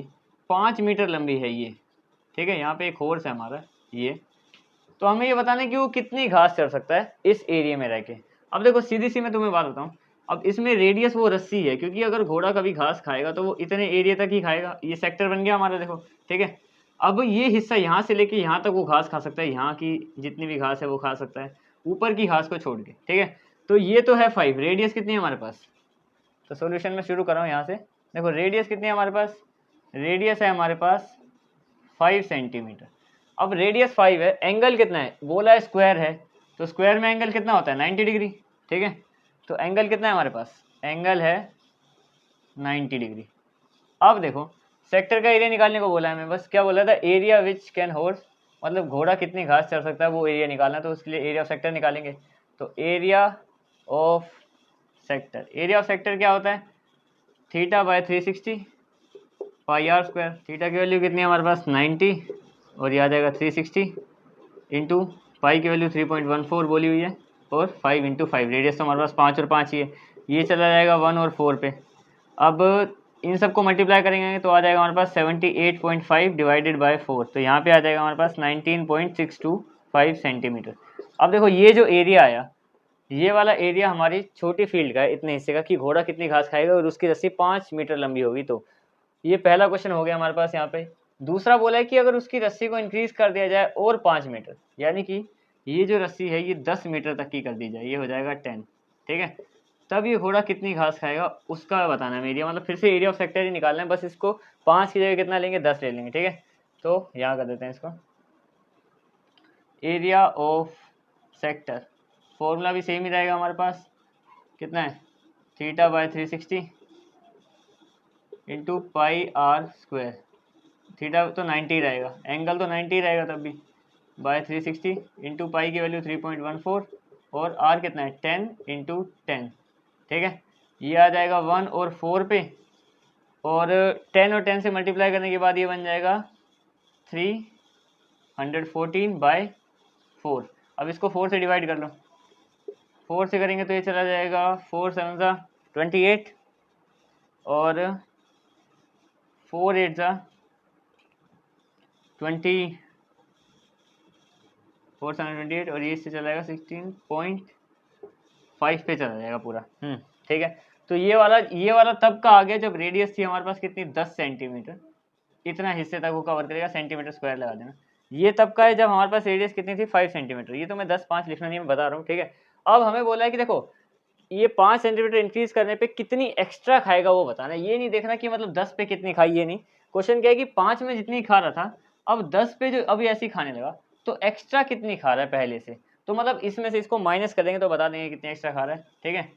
5 मीटर लंबी है ये। ठीक है, यहाँ पे एक हॉर्स है हमारा ये, तो हमें ये बताना है कि वो कितनी घास चढ़ सकता है इस एरिया में रह के। अब देखो सीधी सी मैं तुम्हें बात बताऊँ, अब इसमें रेडियस वो रस्सी है, क्योंकि अगर घोड़ा कभी घास खाएगा तो वो इतने एरिया तक ही खाएगा। ये सेक्टर बन गया हमारा, देखो ठीक है। अब ये हिस्सा यहाँ से लेके यहाँ तक वो घास खा सकता है, यहाँ की जितनी भी घास है वो खा सकता है, ऊपर की घास को छोड़ के, ठीक है। तो ये तो है 5। रेडियस कितनी है हमारे पास? तो सॉल्यूशन में शुरू कर रहा हूँ यहाँ से। देखो रेडियस कितनी है हमारे पास? रेडियस है हमारे पास 5 सेंटीमीटर। अब रेडियस 5 है, एंगल कितना है? बोला है स्क्वायर है, तो स्क्वायर में एंगल कितना होता है? 90 डिग्री, ठीक है। तो एंगल कितना है हमारे पास? एंगल है 90 डिग्री। अब देखो सेक्टर का एरिया निकालने को बोला है हमें, बस क्या बोला था? एरिया विच कैन होल्ड, मतलब घोड़ा कितनी घास चढ़ सकता है वो एरिया निकालना, तो उसके लिए एरिया ऑफ सेक्टर निकालेंगे। तो area of sector, area of sector क्या होता है? Theta by 360 pi are square. Theta की वैल्यू कितनी है हमारे पास? 90, और ये आ जाएगा 360 इंटू पाई की वैल्यू 3.14 बोली हुई है, और 5 इंटू 5, रेडियस तो हमारे पास 5 और 5 ही है, ये चला जाएगा 1 और 4 पे। अब इन सबको मल्टीप्लाई करेंगे तो आ जाएगा हमारे पास 78.5 डिवाइडेड बाय 4, तो यहाँ पे आ जाएगा हमारे पास 19.625 सेंटीमीटर। अब देखो ये जो एरिया आया, ये वाला एरिया हमारी छोटी फील्ड का है, इतने हिस्से का, कि घोड़ा कितनी घास खाएगा और उसकी रस्सी 5 मीटर लंबी होगी। तो ये पहला क्वेश्चन हो गया हमारे पास यहाँ पे। दूसरा बोला है कि अगर उसकी रस्सी को इंक्रीज कर दिया जाए और 5 मीटर, यानी कि ये जो रस्सी है ये 10 मीटर तक की कर दी जाए, ये हो जाएगा 10, ठीक है। तब ये घोड़ा कितनी घास खाएगा उसका बताना है एरिया, मतलब फिर से एरिया ऑफ सेक्टर ही निकालना है, बस इसको 5 की जगह कितना लेंगे? 10 ले लेंगे, ठीक है। तो यहाँ कर देते हैं इसको, एरिया ऑफ सेक्टर, फॉर्मूला भी सेम ही रहेगा हमारे पास, कितना है? Theta by 360 into pi are square. Theta तो 90 रहेगा, एंगल तो 90 रहेगा तब भी, बाय 360 इंटू पाई की वैल्यू 3.14, और आर कितना है? 10 इंटू 10, ठीक है। ये आ जाएगा 1 और 4 पे, और 10 और 10 से मल्टीप्लाई करने के बाद ये बन जाएगा 314 बाय 4। अब इसको 4 से डिवाइड कर लो, 4 से करेंगे तो ये चला जाएगा 4 7 सा 28, और 4 8 सा 20, 4 7 28, और ये इससे चला जाएगा 16.5 पे चला जाएगा पूरा, ठीक है। तो ये वाला तब का आ गया जब रेडियस थी हमारे पास कितनी? 10 सेंटीमीटर, इतना हिस्से तक वो कवर करेगा, सेंटीमीटर स्क्वायर लगा देना। ये तब का है जब हमारे पास रेडियस कितनी थी? 5 सेंटीमीटर। ये तो मैं 10-5 लिखना नहीं, मैं बता रहा हूँ, ठीक है। अब हमें बोला है कि देखो ये 5 सेंटीमीटर इंक्रीज करने पे कितनी एक्स्ट्रा खाएगा वो बताना है, ये नहीं देखना कि मतलब 10 पे कितनी खाई, ये नहीं। क्वेश्चन क्या है कि 5 में जितनी खा रहा था, अब 10 पे जो अभी ऐसी खाने लगा, तो एक्स्ट्रा कितनी खा रहा है पहले से, तो मतलब इसमें से इसको माइनस कर देंगे तो बता देंगे कितनी एक्स्ट्रा खा रहा है, ठीक है।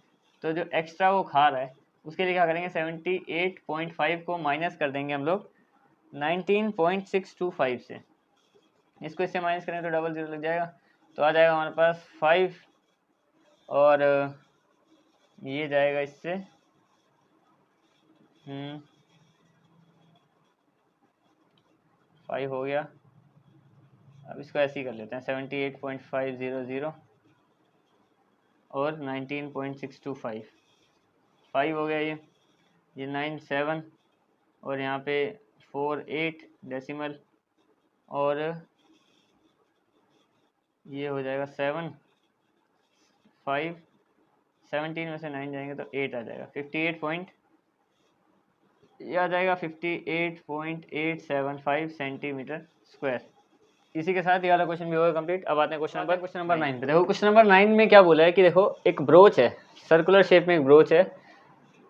तो जो एक्स्ट्रा वो खा रहा है उसके लिए क्या करेंगे? 78.5 को माइनस कर देंगे हम लोग 19.625 से, इसको इससे माइनस करें तो डबल 0 लग जाएगा, तो आ जाएगा हमारे पास 5, और ये जाएगा इससे 5 हो गया। अब इसको ऐसे ही कर लेते हैं, 78.500 और 19.625, 5 हो गया, ये 9 7, और यहाँ पे 4 8 डेसिमल, और ये हो जाएगा 7 5, 17 में से 9 जाएंगे तो 8 आ जाएगा, 58.875 सेंटीमीटर स्क्वायर। इसी के साथ ये वाला क्वेश्चन भी होगा कंप्लीट। अब आते हैं क्वेश्चन नंबर 9 पे। देखो क्वेश्चन नंबर 9 में क्या बोला है कि देखो एक ब्रोच है, सर्कुलर शेप में एक ब्रोच है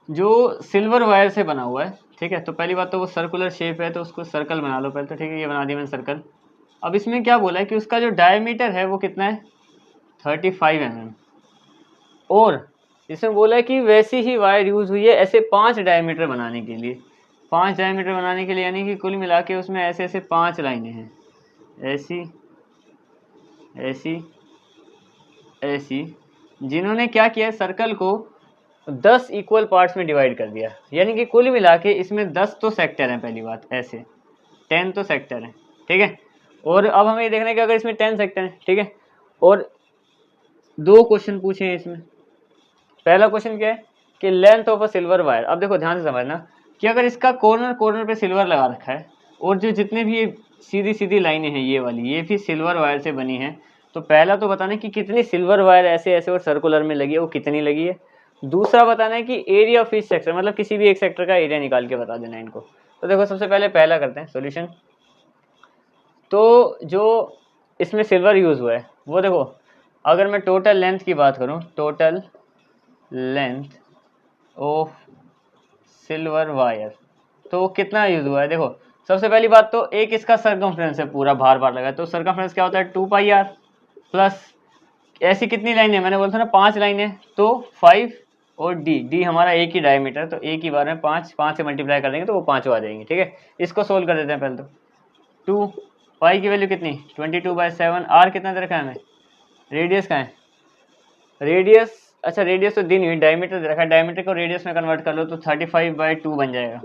जो सिल्वर वायर से बना हुआ है, ठीक है। तो पहली बात तो वो सर्कुलर शेप है तो उसको सर्कल बना लो पहले, तो ठीक है, ये बना दिया मैंने सर्कल। अब इसमें क्या बोला है कि उसका जो डायमीटर है वो कितना है? 35 mm, और इसमें बोला है कि वैसी ही वायर यूज़ हुई है ऐसे 5 डायमीटर बनाने के लिए, 5 डायमीटर बनाने के लिए, यानी कि कुल मिला के उसमें ऐसे ऐसे 5 लाइनें हैं, ऐसी ऐसी ऐसी, जिन्होंने क्या किया? सर्कल को 10 इक्वल पार्ट्स में डिवाइड कर दिया, यानी कि कुल मिला के इसमें 10 तो सेक्टर हैं, पहली बात ऐसे 10 तो सेक्टर हैं, ठीक है। और अब हमें ये देखना है कि अगर इसमें 10 सेक्टर हैं, ठीक है, और 2 क्वेश्चन पूछे हैं इसमें। पहला क्वेश्चन क्या है कि length of a silver wire. अब देखो ध्यान से समझना कि अगर इसका कॉर्नर पे सिल्वर लगा रखा है, और जो जितने भी सीधी सीधी लाइनें हैं ये वाली, ये भी सिल्वर वायर से बनी है, तो पहला तो बताना कि कितनी सिल्वर वायर ऐसे ऐसे और सर्कुलर में लगी है, वो कितनी लगी है। दूसरा बताना है कि एरिया ऑफ ईच सेक्टर, मतलब किसी भी एक सेक्टर का एरिया निकाल के बता देना है इनको। तो देखो सबसे पहले पहला करते हैं सॉल्यूशन। तो जो इसमें सिल्वर यूज़ हुआ है वो देखो, अगर मैं टोटल लेंथ की बात करूँ, total length of silver wire, तो कितना यूज़ हुआ है। देखो सबसे पहली बात तो एक इसका सरकमफ्रेंस है पूरा बार बार लगा, तो सरकमफ्रेंस क्या होता है 2πr प्लस ऐसी कितनी लाइन है, मैंने बोला था ना 5 लाइन है, तो 5 और डी हमारा एक ही डायमीटर, तो एक ही बार में 5 से मल्टीप्लाई कर देंगे तो वो 5 आ जाएंगे। ठीक है, इसको सोल्व कर देते हैं पहले। तो 2 पाई की वैल्यू कितनी 22/7, आर कितना दे रखा है हमें, रेडियस का है, रेडियस अच्छा रेडियस तो दी नहीं, डायमीटर दे रखा है, डायमीटर को रेडियस में कन्वर्ट कर लो तो 35/2 बन जाएगा।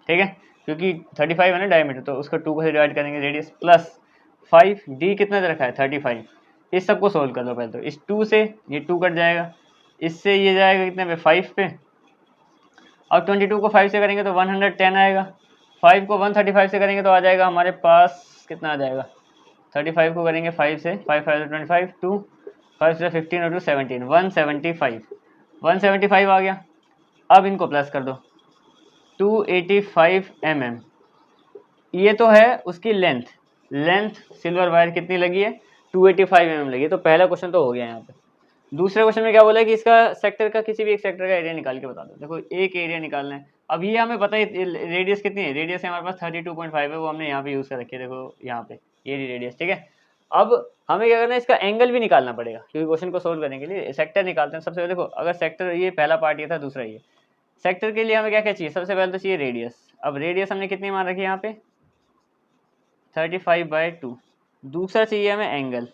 ठीक है, क्योंकि 35 है ना डायमीटर, तो उसको 2 से डिवाइड करेंगे रेडियस प्लस 5, डी कितना दे रखा है 35। इस सबको सोल्व कर लो पहले, तो इस 2 से ये 2 कट जाएगा, इससे ये जाएगा कितने पे 5 पे, अब 22 को 5 से करेंगे तो 110 आएगा, 5 को 135 से करेंगे तो आ जाएगा हमारे पास कितना आ जाएगा, 35 को करेंगे 5 से, 5 5 25, 2 5 से 15 और 2 17, 175 आ गया। अब इनको प्लस कर दो, 285 mm, ये तो है उसकी लेंथ सिल्वर वायर कितनी लगी है 285 mm लगी है। तो पहला क्वेश्चन तो हो गया यहाँ पे। दूसरे क्वेश्चन में क्या बोला है कि इसका सेक्टर का किसी भी एक सेक्टर का एरिया निकाल के बता दो। देखो एक एरिया निकालना है, अब ये हमें पता है रेडियस कितनी है, रेडियस है हमारे पास 32.5 है, वो हमने यहाँ पे यूज़ कर रखी है, देखो यहाँ पे ये रेडियस। ठीक है, अब हमें क्या करना है, इसका एंगल भी निकालना पड़ेगा, क्योंकि क्वेश्चन को सोल्व करने के लिए सेक्टर निकालते हैं। सबसे पहले देखो, अगर सेक्टर ये पहला पार्ट ये था, दूसरा ये सेक्टर के लिए हमें क्या क्या चाहिए, सबसे पहले तो चाहिए रेडियस। अब रेडियस हमने कितनी मान रखी है यहाँ पे 35/2। दूसरा चाहिए हमें एंगल।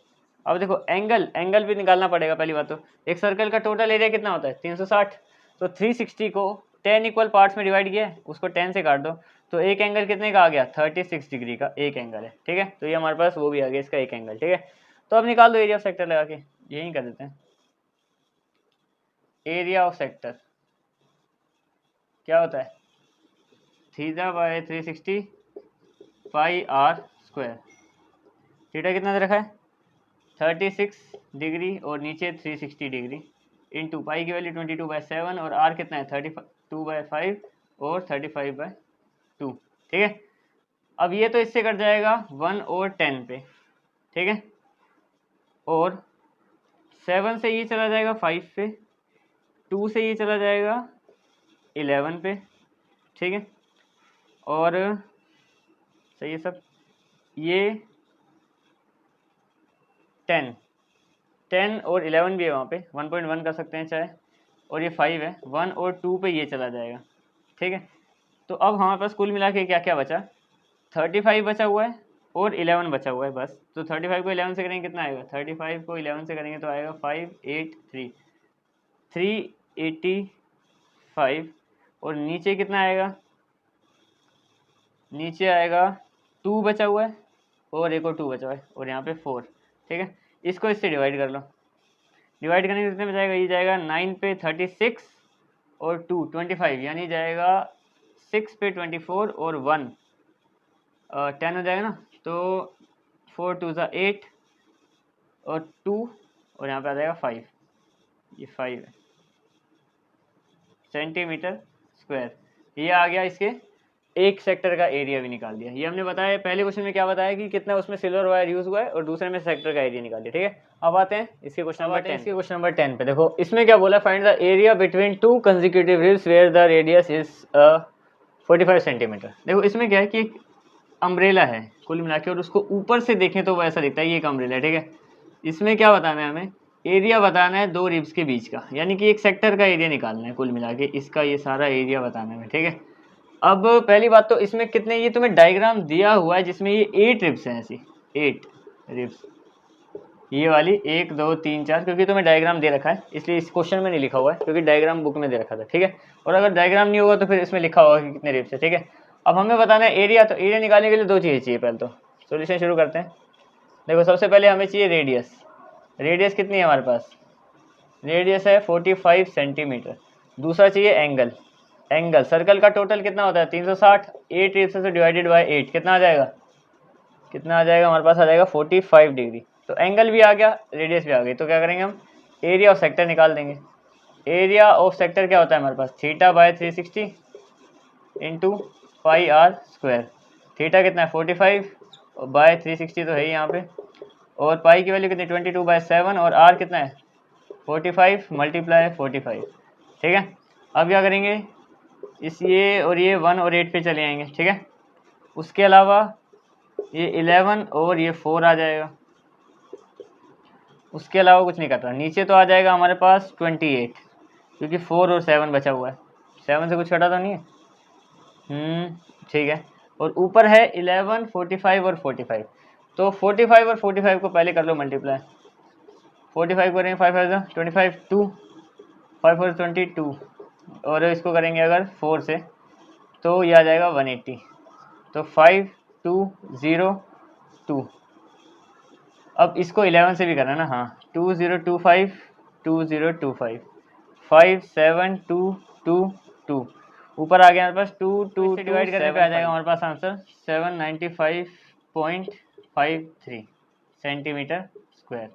अब देखो एंगल भी निकालना पड़ेगा। पहली बात तो एक सर्कल का टोटल एरिया कितना होता है 360, तो 360 को 10 इक्वल पार्ट्स में डिवाइड किया है, उसको 10 से काट दो, तो एक एंगल कितने का आ गया 36 डिग्री का एक एंगल है। ठीक है, तो ये हमारे पास वो भी आ गया इसका एक एंगल। ठीक है, तो अब निकाल दो एरिया ऑफ सेक्टर लगा के, यही कर देते हैं। एरिया ऑफ सेक्टर क्या होता है θ/360 πr²। थीटा कितना दे रखा है 36 डिग्री और नीचे 360 डिग्री, इंटू पाई की वैल्यू 22/7 और आर कितना है 32/5 और 35/2। ठीक है, अब ये तो इससे कट जाएगा 1 और 10 पे। ठीक है, और 7 से ये चला जाएगा 5 पे, 2 से ये चला जाएगा 11 पे। ठीक है, और सही है सब, ये 10 और 11 भी है वहाँ पे, 1.1 कर सकते हैं चाहे, और ये 5 है, 1 और 2 पे ये चला जाएगा। ठीक है, तो अब हमारे पास कुल मिला के क्या क्या बचा 35 बचा हुआ है और 11 बचा हुआ है बस। तो 35 को 11 से करेंगे कितना आएगा, 35 को 11 से करेंगे तो आएगा 385, और नीचे कितना आएगा, नीचे आएगा 2 बचा हुआ है और एक और 2 बचा हुआ है, और यहाँ पे 4। ठीक है, इसको इससे डिवाइड कर लो, डिवाइड करने के कितने में जाएगा, ये जाएगा 9 पे 36 और 2 25, यानी जाएगा 6 पे 24 और 1 10 हो जाएगा ना, तो 4 2 8 और 2 और यहाँ पे आ जाएगा 5, ये 5 है सेंटीमीटर स्क्वायर। ये आ गया, इसके एक सेक्टर का एरिया भी निकाल दिया। ये हमने बताया पहले क्वेश्चन में क्या बताया कि कितना उसमें सिल्वर वायर यूज हुआ है, और दूसरे में सेक्टर का एरिया निकाल दिया। ठीक है, अब आते हैं इसके क्वेश्चन नंबर 10 पे। देखो इसमें क्या बोला, find the area between 2 consecutive ribs where the radius is 45 centimetre. देखो इसमें क्या है कि एक अम्ब्रेला है कुल मिला के, और उसको ऊपर से देखें तो वो ऐसा दिखता है, ये एक अम्ब्रेला है। ठीक है, इसमें क्या बताना है हमें, एरिया बताना है दो रिब्स के बीच का, यानी कि एक सेक्टर का एरिया निकालना है कुल मिला के, इसका ये सारा एरिया बताना है। ठीक है, अब पहली बात तो इसमें कितने, ये तुम्हें डायग्राम दिया हुआ है जिसमें ये 8 रिब्स हैं, ऐसी 8 रिब्स, ये वाली 1 2 3 4, क्योंकि तुम्हें डायग्राम दे रखा है इसलिए इस क्वेश्चन में नहीं लिखा हुआ है, क्योंकि डायग्राम बुक में दे रखा था। ठीक है, और अगर डायग्राम नहीं होगा तो फिर इसमें लिखा होगा कि कितने रिब्स है। ठीक है, अब हमें बताना है एरिया, तो एरिया निकालने के लिए दो चीज़ें चाहिए। पहले तो सोल्यूशन शुरू करते हैं। देखो सबसे पहले हमें चाहिए रेडियस, रेडियस कितनी है हमारे पास, रेडियस है 45 सेंटीमीटर। दूसरा चाहिए एंगल, एंगल सर्कल का टोटल कितना होता है 360, 8 रिब्स से डिवाइडेड बाय 8 कितना आ जाएगा, कितना आ जाएगा हमारे पास आ जाएगा 45 डिग्री। तो एंगल भी आ गया, रेडियस भी आ गई, तो क्या करेंगे हम एरिया ऑफ सेक्टर निकाल देंगे। एरिया ऑफ सेक्टर क्या होता है हमारे पास, theta by 360 into pi are square. Theta कितना है 45 और बाय 360 तो है ही यहाँ पे, और पाई की वैल्यू कितनी 22/7 और आर कितना है 45 मल्टीप्लाई 45। ठीक है, अब क्या करेंगे, इस ये और ये 1 और 8 पे चले आएंगे। ठीक है, उसके अलावा ये 11 और ये 4 आ जाएगा, उसके अलावा कुछ नहीं करता। नीचे तो आ जाएगा हमारे पास 28 क्योंकि 4 और 7 बचा हुआ है, 7 से कुछ कटा तो नहीं है। ठीक है, और ऊपर है 11, 45 और 45। तो 45 और 45 को पहले कर लो मल्टीप्लाई। 45 करेंगे 5 5 25 2 5 4 22 और इसको करेंगे अगर 4 से तो ये आ जाएगा 180। तो 5 2 0 2। अब इसको 11 से भी करना ना, हाँ 2025 2025 5 7 2 2 2। ऊपर आ गया हमारे पास 2 2 से डिवाइड करने पे आ जाएगा हमारे पास आंसर 795.53 सेंटीमीटर स्क्वायर।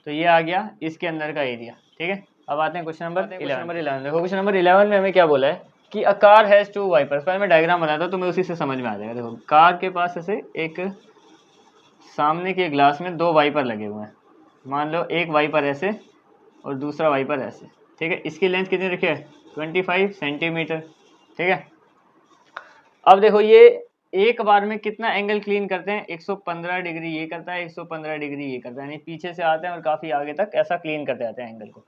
तो ये आ गया इसके अंदर का एरिया। ठीक है, अब आते हैं क्वेश्चन नंबर 11। देखो क्वेश्चन नंबर 11 में हमें क्या बोला है कि अ कार हैज़ 2 वाइपर्स। पहले मैं डायग्राम बनाता हूँ तो मैं उसी से समझ में आ जाएगा। देखो कार के पास ऐसे एक सामने के ग्लास में 2 वाइपर लगे हुए हैं। मान लो एक वाइपर ऐसे और दूसरा वाइपर ऐसे। ठीक है, इसकी लेंथ कितनी रखी है 25 सेंटीमीटर। ठीक है, अब देखो ये एक बार में कितना एंगल क्लीन करते हैं, 115 डिग्री ये करता है, 115 डिग्री ये करता है, यानी पीछे से आते हैं और काफ़ी आगे तक ऐसा क्लीन करते आते हैं एंगल को।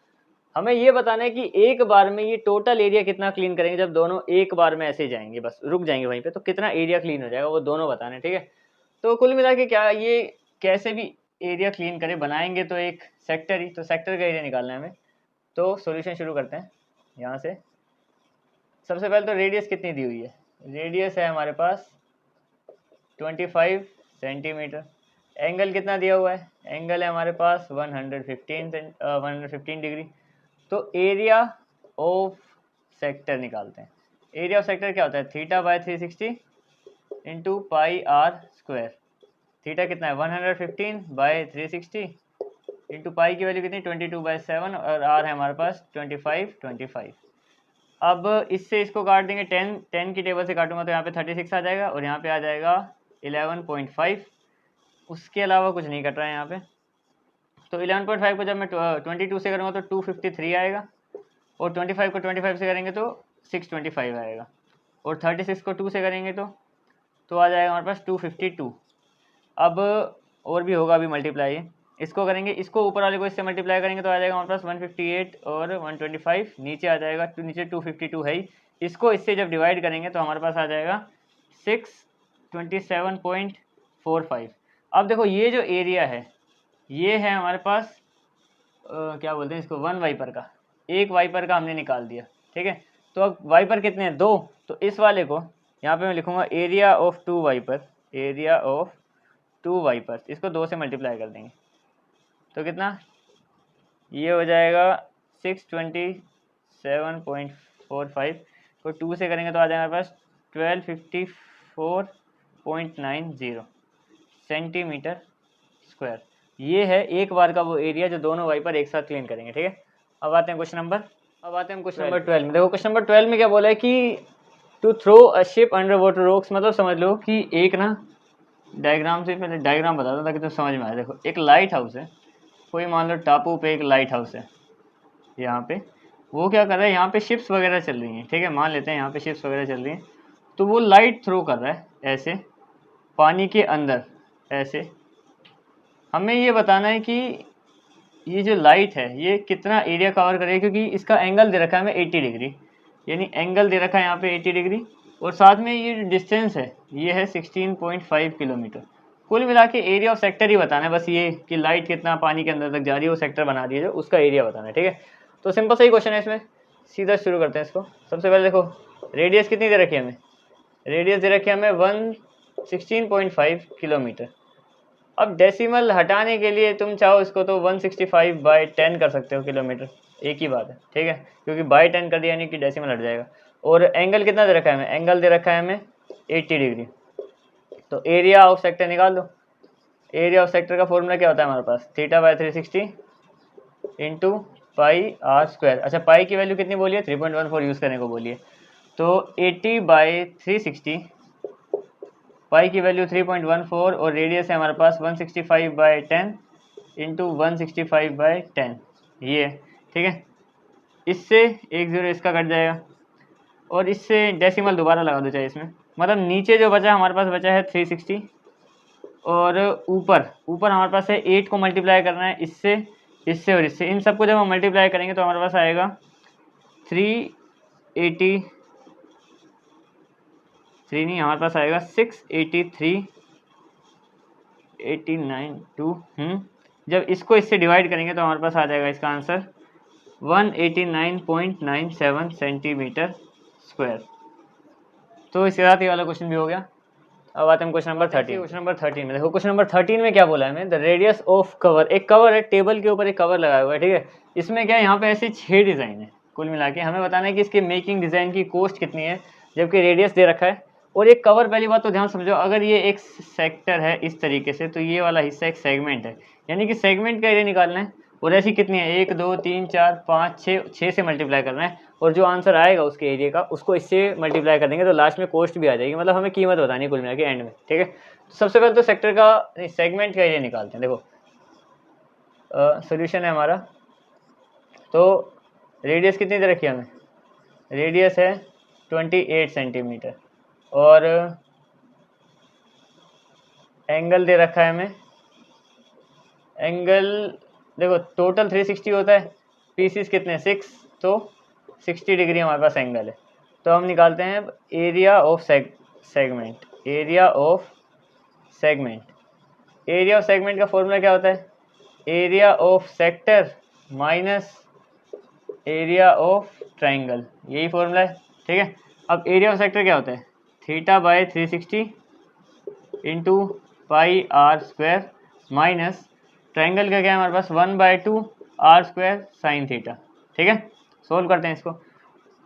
हमें ये बताना है कि एक बार में ये टोटल एरिया कितना क्लीन करेंगे जब दोनों एक बार में ऐसे जाएंगे, बस रुक जाएंगे वहीं पे, तो कितना एरिया क्लीन हो जाएगा वो दोनों बताने। ठीक है, तो कुल मिला के क्या ये कैसे भी एरिया क्लीन करे बनाएंगे तो एक सेक्टर ही, तो सेक्टर का एरिया निकालना है हमें। तो सॉल्यूशन शुरू करते हैं यहाँ से। सबसे पहले तो रेडियस कितनी दी हुई है, रेडियस है हमारे पास 25 सेंटीमीटर। एंगल कितना दिया हुआ है, एंगल है हमारे पास 115 डिग्री। तो एरिया ऑफ सेक्टर निकालते हैं। एरिया ऑफ सेक्टर क्या होता है, theta by 360 into pi are square. Theta कितना है 115 बाय 360 इंटू पाई की वैल्यू कितनी 22/7 और आर है हमारे पास 25। अब इससे इसको काट देंगे 10 की टेबल से काटूंगा तो यहाँ पे 36 आ जाएगा और यहाँ पे आ जाएगा 11.5। उसके अलावा कुछ नहीं कट रहा है यहाँ पे। तो 11.5 को जब मैं 22 से करूँगा तो 253 आएगा, और 25 को 25 से करेंगे तो 625 आएगा, और 36 को 2 से करेंगे तो आ जाएगा हमारे पास 252। अब और भी होगा अभी मल्टीप्लाई, इसको करेंगे, इसको ऊपर वाले को इससे मल्टीप्लाई करेंगे तो आ जाएगा हमारे पास 158 और 125। नीचे आ जाएगा नीचे 252 है ही, इसको इससे जब डिवाइड करेंगे तो हमारे पास आ जाएगा 627.45। अब देखो ये जो एरिया है ये है हमारे पास क्या बोलते हैं इसको, 1 वाइपर का, एक वाइपर का हमने निकाल दिया। ठीक है, तो अब वाइपर कितने हैं 2, तो इस वाले को यहाँ पे मैं लिखूँगा area of 2 wiper, area of 2 wipers, इसको 2 से मल्टीप्लाई कर देंगे तो कितना ये हो जाएगा 627.45 को 2 से करेंगे तो आ जाएगा हमारे पास 1254.90 सेंटीमीटर स्क्वायर। ये है एक बार का वो एरिया जो दोनों वाइपर एक साथ क्लीन करेंगे। ठीक है, अब आते हैं क्वेश्चन नंबर 12 में। देखो क्वेश्चन नंबर 12 में क्या बोला है कि to throw a ship under water rocks, मतलब समझ लो कि एक ना डायग्राम से, पहले डायग्राम बता दो ताकि तो समझ में आए। देखो एक लाइट हाउस है, कोई मान लो टापू पे एक लाइट हाउस है यहाँ पे, वो क्या कर रहा है यहाँ पे शिप्स वगैरह चल रही हैं। ठीक है, मान लेते हैं यहाँ पे शिप्स वगैरह चल रही हैं, तो वो लाइट थ्रो कर रहा है ऐसे पानी के अंदर ऐसे। हमें ये बताना है कि ये जो लाइट है ये कितना एरिया कवर करेगी, क्योंकि इसका एंगल दे रखा है हमें 80 डिग्री, यानी एंगल दे रखा है यहाँ पे 80 डिग्री, और साथ में ये जो डिस्टेंस है ये है 16.5 किलोमीटर। कुल मिला के एरिया ऑफ सेक्टर ही बताना है, बस ये कि लाइट कितना पानी के अंदर तक जा रही है वो सेक्टर बना दिया जो उसका एरिया बताना है। ठीक है, तो सिंपल सही क्वेश्चन है, इसमें सीधा शुरू करते हैं इसको। सबसे पहले देखो रेडियस कितनी दे रखी है हमें, रेडियस दे रखी है हमें 16.5 किलोमीटर। अब डेसिमल हटाने के लिए तुम चाहो इसको तो 165/10 कर सकते हो किलोमीटर, एक ही बात है। ठीक है, क्योंकि बाई 10 कर दिया यानी कि डेसिमल हट जाएगा। और एंगल कितना दे रखा है हमें, एंगल दे रखा है हमें 80 डिग्री। तो एरिया ऑफ सेक्टर निकाल दो। एरिया ऑफ सेक्टर का फॉर्मूला क्या होता है हमारे पास, theta by 360 into pi are square. अच्छा पाई की वैल्यू कितनी बोली है, 3.14 यूज़ करने को बोली है। तो 80/360, पाई की वैल्यू 3.14 और रेडियस है हमारे पास 165/10 इंटू 165/10 ये है, ठीक है। इससे 10 इसका कट जाएगा और इससे डेसिमल दोबारा लगा दो चाहे इसमें, मतलब नीचे जो बचा हमारे पास बचा है 360 और ऊपर ऊपर हमारे पास है 8 को मल्टीप्लाई करना है इससे इससे और इससे। इन सबको जब हम मल्टीप्लाई करेंगे तो हमारे पास आएगा 380 3 नहीं, हमारे पास आएगा 683 89 2 जब इसको इससे डिवाइड करेंगे तो हमारे पास आ जाएगा इसका आंसर 189.97 सेंटीमीटर स्क्वायर। तो इसके साथ ये वाला क्वेश्चन भी हो गया। अब आते हैं क्वेश्चन नंबर 13। क्वेश्चन नंबर 13 में देखो, क्वेश्चन नंबर 13 में क्या बोला है हमें, द रेडियस ऑफ कवर, एक कवर है, टेबल के ऊपर एक कवर लगाया हुआ है, ठीक है। इसमें क्या है, यहाँ पे ऐसे 6 डिज़ाइन है कुल मिला के, हमें बताना है कि इसके मेकिंग डिज़ाइन की कॉस्ट कितनी है, जबकि रेडियस दे रखा है। और एक कवर, पहली बात तो ध्यान समझो, अगर ये एक सेक्टर है इस तरीके से, तो ये वाला हिस्सा एक सेगमेंट है, यानी कि सेगमेंट का एरिया निकालना है। और ऐसी कितनी है, 1 2 3 4 5 6 से मल्टीप्लाई करना है, और जो आंसर आएगा उसके एरिया का उसको इससे मल्टीप्लाई कर देंगे तो लास्ट में कॉस्ट भी आ जाएगी, मतलब हमें कीमत बतानी है कुल मिला के एंड में, ठीक है। तो सबसे पहले तो सेक्टर का सेगमेंट का एरिया निकालते हैं। देखो सोल्यूशन है हमारा, तो रेडियस कितनी दे रखी है हमें, रेडियस है 28 सेंटीमीटर और एंगल दे रखा है हमें, एंगल देखो टोटल 360 होता है, पीसीस कितने 6, तो 60 डिग्री हमारे पास एंगल है। तो हम निकालते हैं area of segment, area of segment. Area of segment का फॉर्मूला क्या होता है, area of sector minus area of triangle, यही फॉर्मूला है, ठीक है। अब एरिया ऑफ सेक्टर क्या होता है, θ/360 into pi are square minus triangle का क्या है हमारे पास 1/2 आर स्क्वायर साइन थीटा, ठीक है। सोल्व करते हैं इसको,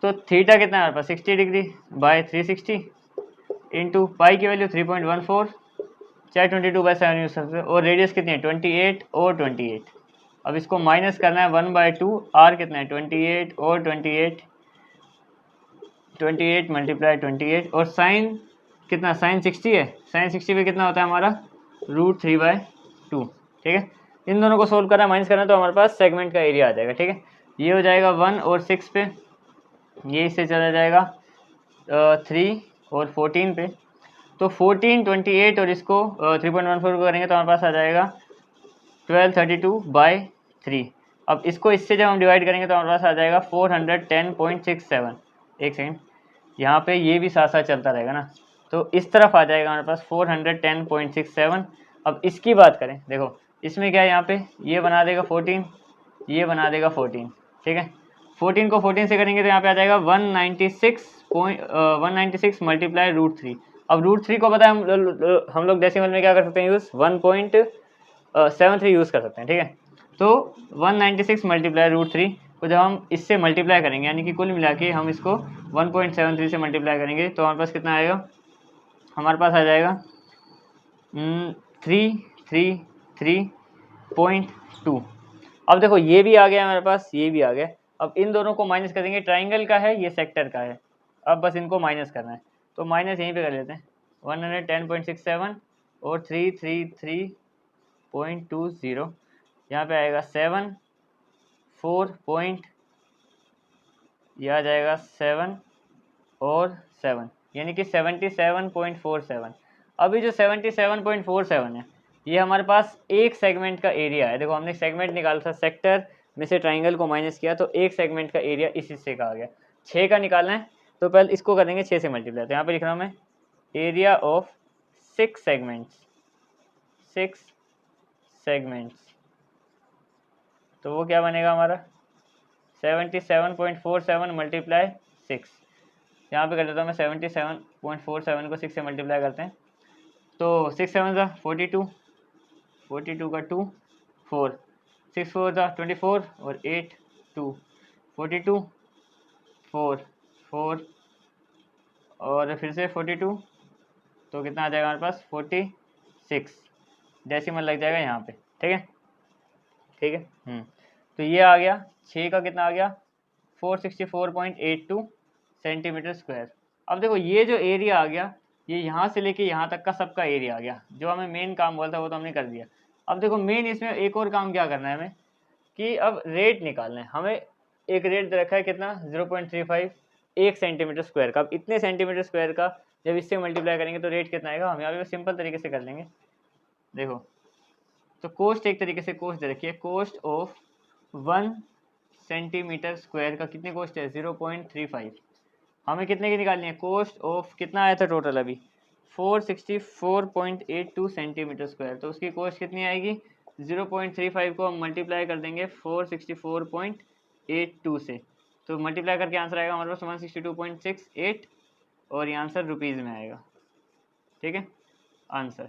तो थीटा कितना है हमारे पास 60 डिग्री बाय 360 इंटू पाई की वैल्यू 3.14, चाहे 22/7 यूज करते हो, और रेडियस कितनी है 28 और 28। अब इसको माइनस करना है 1/2, आर कितना है 28 और 28 मल्टीप्लाई 28, और साइन कितना, साइन 60 है, साइन 60 पे कितना होता है हमारा √3/2, ठीक है। इन दोनों को सोल्व करना है, माइनस करना है, तो हमारे पास सेगमेंट का एरिया आ जाएगा, ठीक है। ये हो जाएगा 1 और 6 पे, ये इससे चला जाएगा 3 और 14 पे, तो 14 28 और इसको 3.14 को करेंगे तो हमारे पास आ जाएगा 1232/3। अब इसको इससे जब हम डिवाइड करेंगे तो हमारे पास आ जाएगा 410.67। एक सेकेंड, यहाँ पे ये भी साथ साथ चलता रहेगा ना, तो इस तरफ आ जाएगा हमारे पास 410.67। अब इसकी बात करें, देखो इसमें क्या है, यहाँ पे ये बना देगा 14, ये बना देगा 14, ठीक है। 14 को 14 से करेंगे तो यहाँ पे आ जाएगा 196 मल्टीप्लाई √3। अब √3 को पता है हम लोग डेसिमल में क्या कर सकते हैं यूज़, 1.73 यूज़ कर सकते हैं, ठीक है। तो 196 मल्टीप्लाई √3 को जब हम इससे मल्टीप्लाई करेंगे, यानी कि कुल मिला के हम इसको 1.73 से मल्टीप्लाई करेंगे तो हमारे पास कितना आएगा, हमारे पास आ जाएगा 333.2। अब देखो ये भी आ गया हमारे पास, ये भी आ गया। अब इन दोनों को माइनस कर देंगे, ट्राइंगल का है, ये सेक्टर का है, अब बस इनको माइनस करना है, तो माइनस यहीं पे कर लेते हैं। 110.67 और 333.20, यहाँ पे आएगा 7 4 पॉइंट, यह आ जाएगा 7 और 7, यानी कि 77.47। अभी जो 77.47 है ये हमारे पास एक सेगमेंट का एरिया है। देखो हमने सेगमेंट निकाला था, सेक्टर में से ट्राइंगल को माइनस किया तो एक सेगमेंट का एरिया इस हिस्से का आ गया। 6 का निकालना है तो पहले इसको करेंगे 6 से मल्टीप्लाई, तो यहाँ पे लिख रहा हूँ मैं एरिया ऑफ 6 सेगमेंट्स, तो वो क्या बनेगा हमारा 77.47 मल्टीप्लाई 6। यहाँ पे कर देता हूँ मैं 77.47 को 6 से मल्टीप्लाई करते हैं, तो 6 7 का 42, 42 का 2 4, 6 4 का 24 और 8 2, 42 4 4 और फिर से 42, तो कितना आ जाएगा हमारे पास 46, डेसिमल लग जाएगा यहाँ पे, ठीक है। तो ये आ गया 6 का कितना आ गया 464.82 सेंटीमीटर स्क्वायर। अब देखो ये जो एरिया आ गया ये यहाँ से लेके यहाँ तक का सबका एरिया आ गया। जो हमें मेन काम बोला था वो तो हमने कर दिया। अब देखो मेन इसमें एक और काम क्या करना है हमें कि अब रेट निकालना है हमें। एक रेट दे रखा है कितना 0.35 1 सेंटीमीटर स्क्वायर का। अब इतने सेंटीमीटर स्क्वायर का जब इससे मल्टीप्लाई करेंगे तो रेट कितना आएगा। हम यहाँ पे सिंपल तरीके से कर लेंगे। देखो तो कोस्ट एक तरीके से कोस्ट दे रखी है, कोस्ट ऑफ 1 सेंटीमीटर स्क्वायर का कितनी कोस्ट है 0.35। हमें कितने की निकालनी है कोस्ट ऑफ कितना आया था टोटल अभी 464.82 सेंटीमीटर स्क्वायर। तो उसकी कोस्ट कितनी आएगी 0.35 को हम मल्टीप्लाई कर देंगे 464.82 से। तो मल्टीप्लाई करके आंसर आएगा हमारे पास 162.68 और ये आंसर रुपीज़ में आएगा। ठीक है आंसर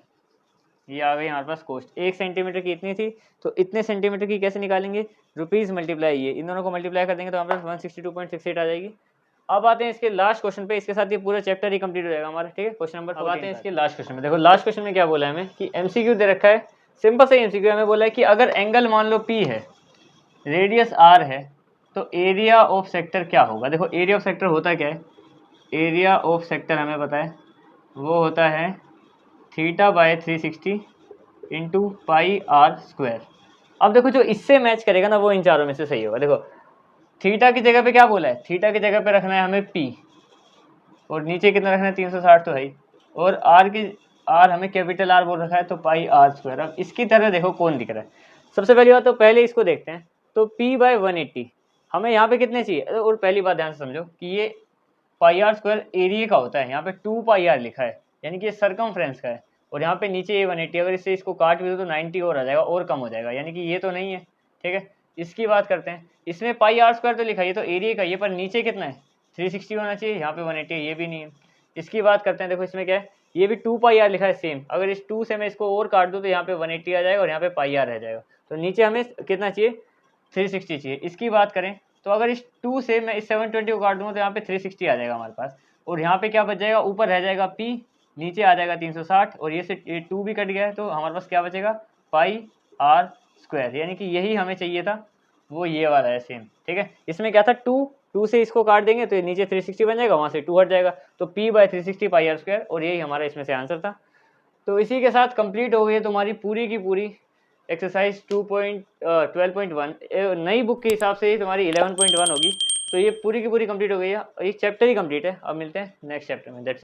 ये आ गई हमारे पास कोस्ट। 1 सेंटीमीटर की इतनी थी तो इतने सेंटीमीटर की कैसे निकालेंगे रुपीज़ मल्टीप्लाई ये इन दोनों को मल्टीप्लाई कर देंगे तो हमारे पास 162.68 आ जाएगी। अब आते हैं इसके लास्ट क्वेश्चन पे। इसके साथ ये पूरा चैप्टर ही कंप्लीट हो जाएगा हमारा। ठीक है क्वेश्चन नंबर 14 आते हैं इसके लास्ट क्वेश्चन में। देखो लास्ट क्वेश्चन में क्या बोला है हमें कि एमसीक्यू दे रखा है, सिंपल से एमसीक्यू हमें बोला है कि अगर एंगल मान लो P है रेडियस R है तो एरिया ऑफ सेक्टर क्या होगा। देखो एरिया ऑफ सेक्टर होता क्या है, एरिया ऑफ सेक्टर हमें पता है वो होता है θ/360 इंटू पाई R स्क्वायर। अब देखो जो इससे मैच करेगा ना वो इन चारों में से सही होगा। देखो थीटा की जगह पे क्या बोला है, थीटा की जगह पे रखना है हमें P और नीचे कितना रखना है 360 तो है ही, और R हमें कैपिटल R बोल रखा है तो पाई R स्क्वायर। अब इसकी तरह देखो कौन दिख रहा है। सबसे पहली बात तो पहले इसको देखते हैं तो P/180 हमें यहाँ पे कितने चाहिए। और पहली बात ध्यान से समझो कि ये पाई R स्क्वायर एरिया का होता है, यहाँ पे 2 पाई R लिखा है यानी कि ये सरकमफ्रेंस का है, और यहाँ पे नीचे ये 180 अगर इससे इसको काट भी दो तो 90 और आ जाएगा और कम हो जाएगा, यानी कि ये तो नहीं है। ठीक है इसकी बात करते हैं, इसमें पाई R स्क्वायर तो लिखा है ये तो एरिया का, ये पर नीचे कितना है 360 होना चाहिए, यहाँ पे 180 ये भी नहीं है। इसकी बात करते हैं, देखो इसमें क्या है ये भी 2 पाई R लिखा है सेम, अगर इस 2 से मैं इसको और काट दूँ तो यहाँ पे 180 आ जाएगा और यहाँ पे पाई R रह जाएगा, तो नीचे हमें कितना चाहिए 360 चाहिए। इसकी बात करें तो अगर इस 2 से मैं इस 720 को काट दूँगा तो यहाँ पे 360 आ जाएगा हमारे पास, और यहाँ पे क्या बच जाएगा ऊपर रह जाएगा P, नीचे आ जाएगा 360 और ये से 2 भी कट गया है तो हमारे पास क्या बचेगा पाई R स्क्वायर, यानी कि यही हमें चाहिए था वो ये वाला है सेम। ठीक है इसमें क्या था 2 से इसको काट देंगे तो नीचे 360 बन जाएगा, वहाँ से 2 हट जाएगा तो P/360 पाई R स्क्वायर, और यही हमारा इसमें से आंसर था। तो इसी के साथ कंप्लीट हो गई है तुम्हारी पूरी की पूरी एक्सरसाइज 12.1। नई बुक के हिसाब से ही तुम्हारी 11.1 होगी, तो ये पूरी की पूरी कंप्लीट हो गई है, ये चैप्टर ही कंप्लीट है। अब मिलते हैं नेक्स्ट चैप्टर में। दैट्स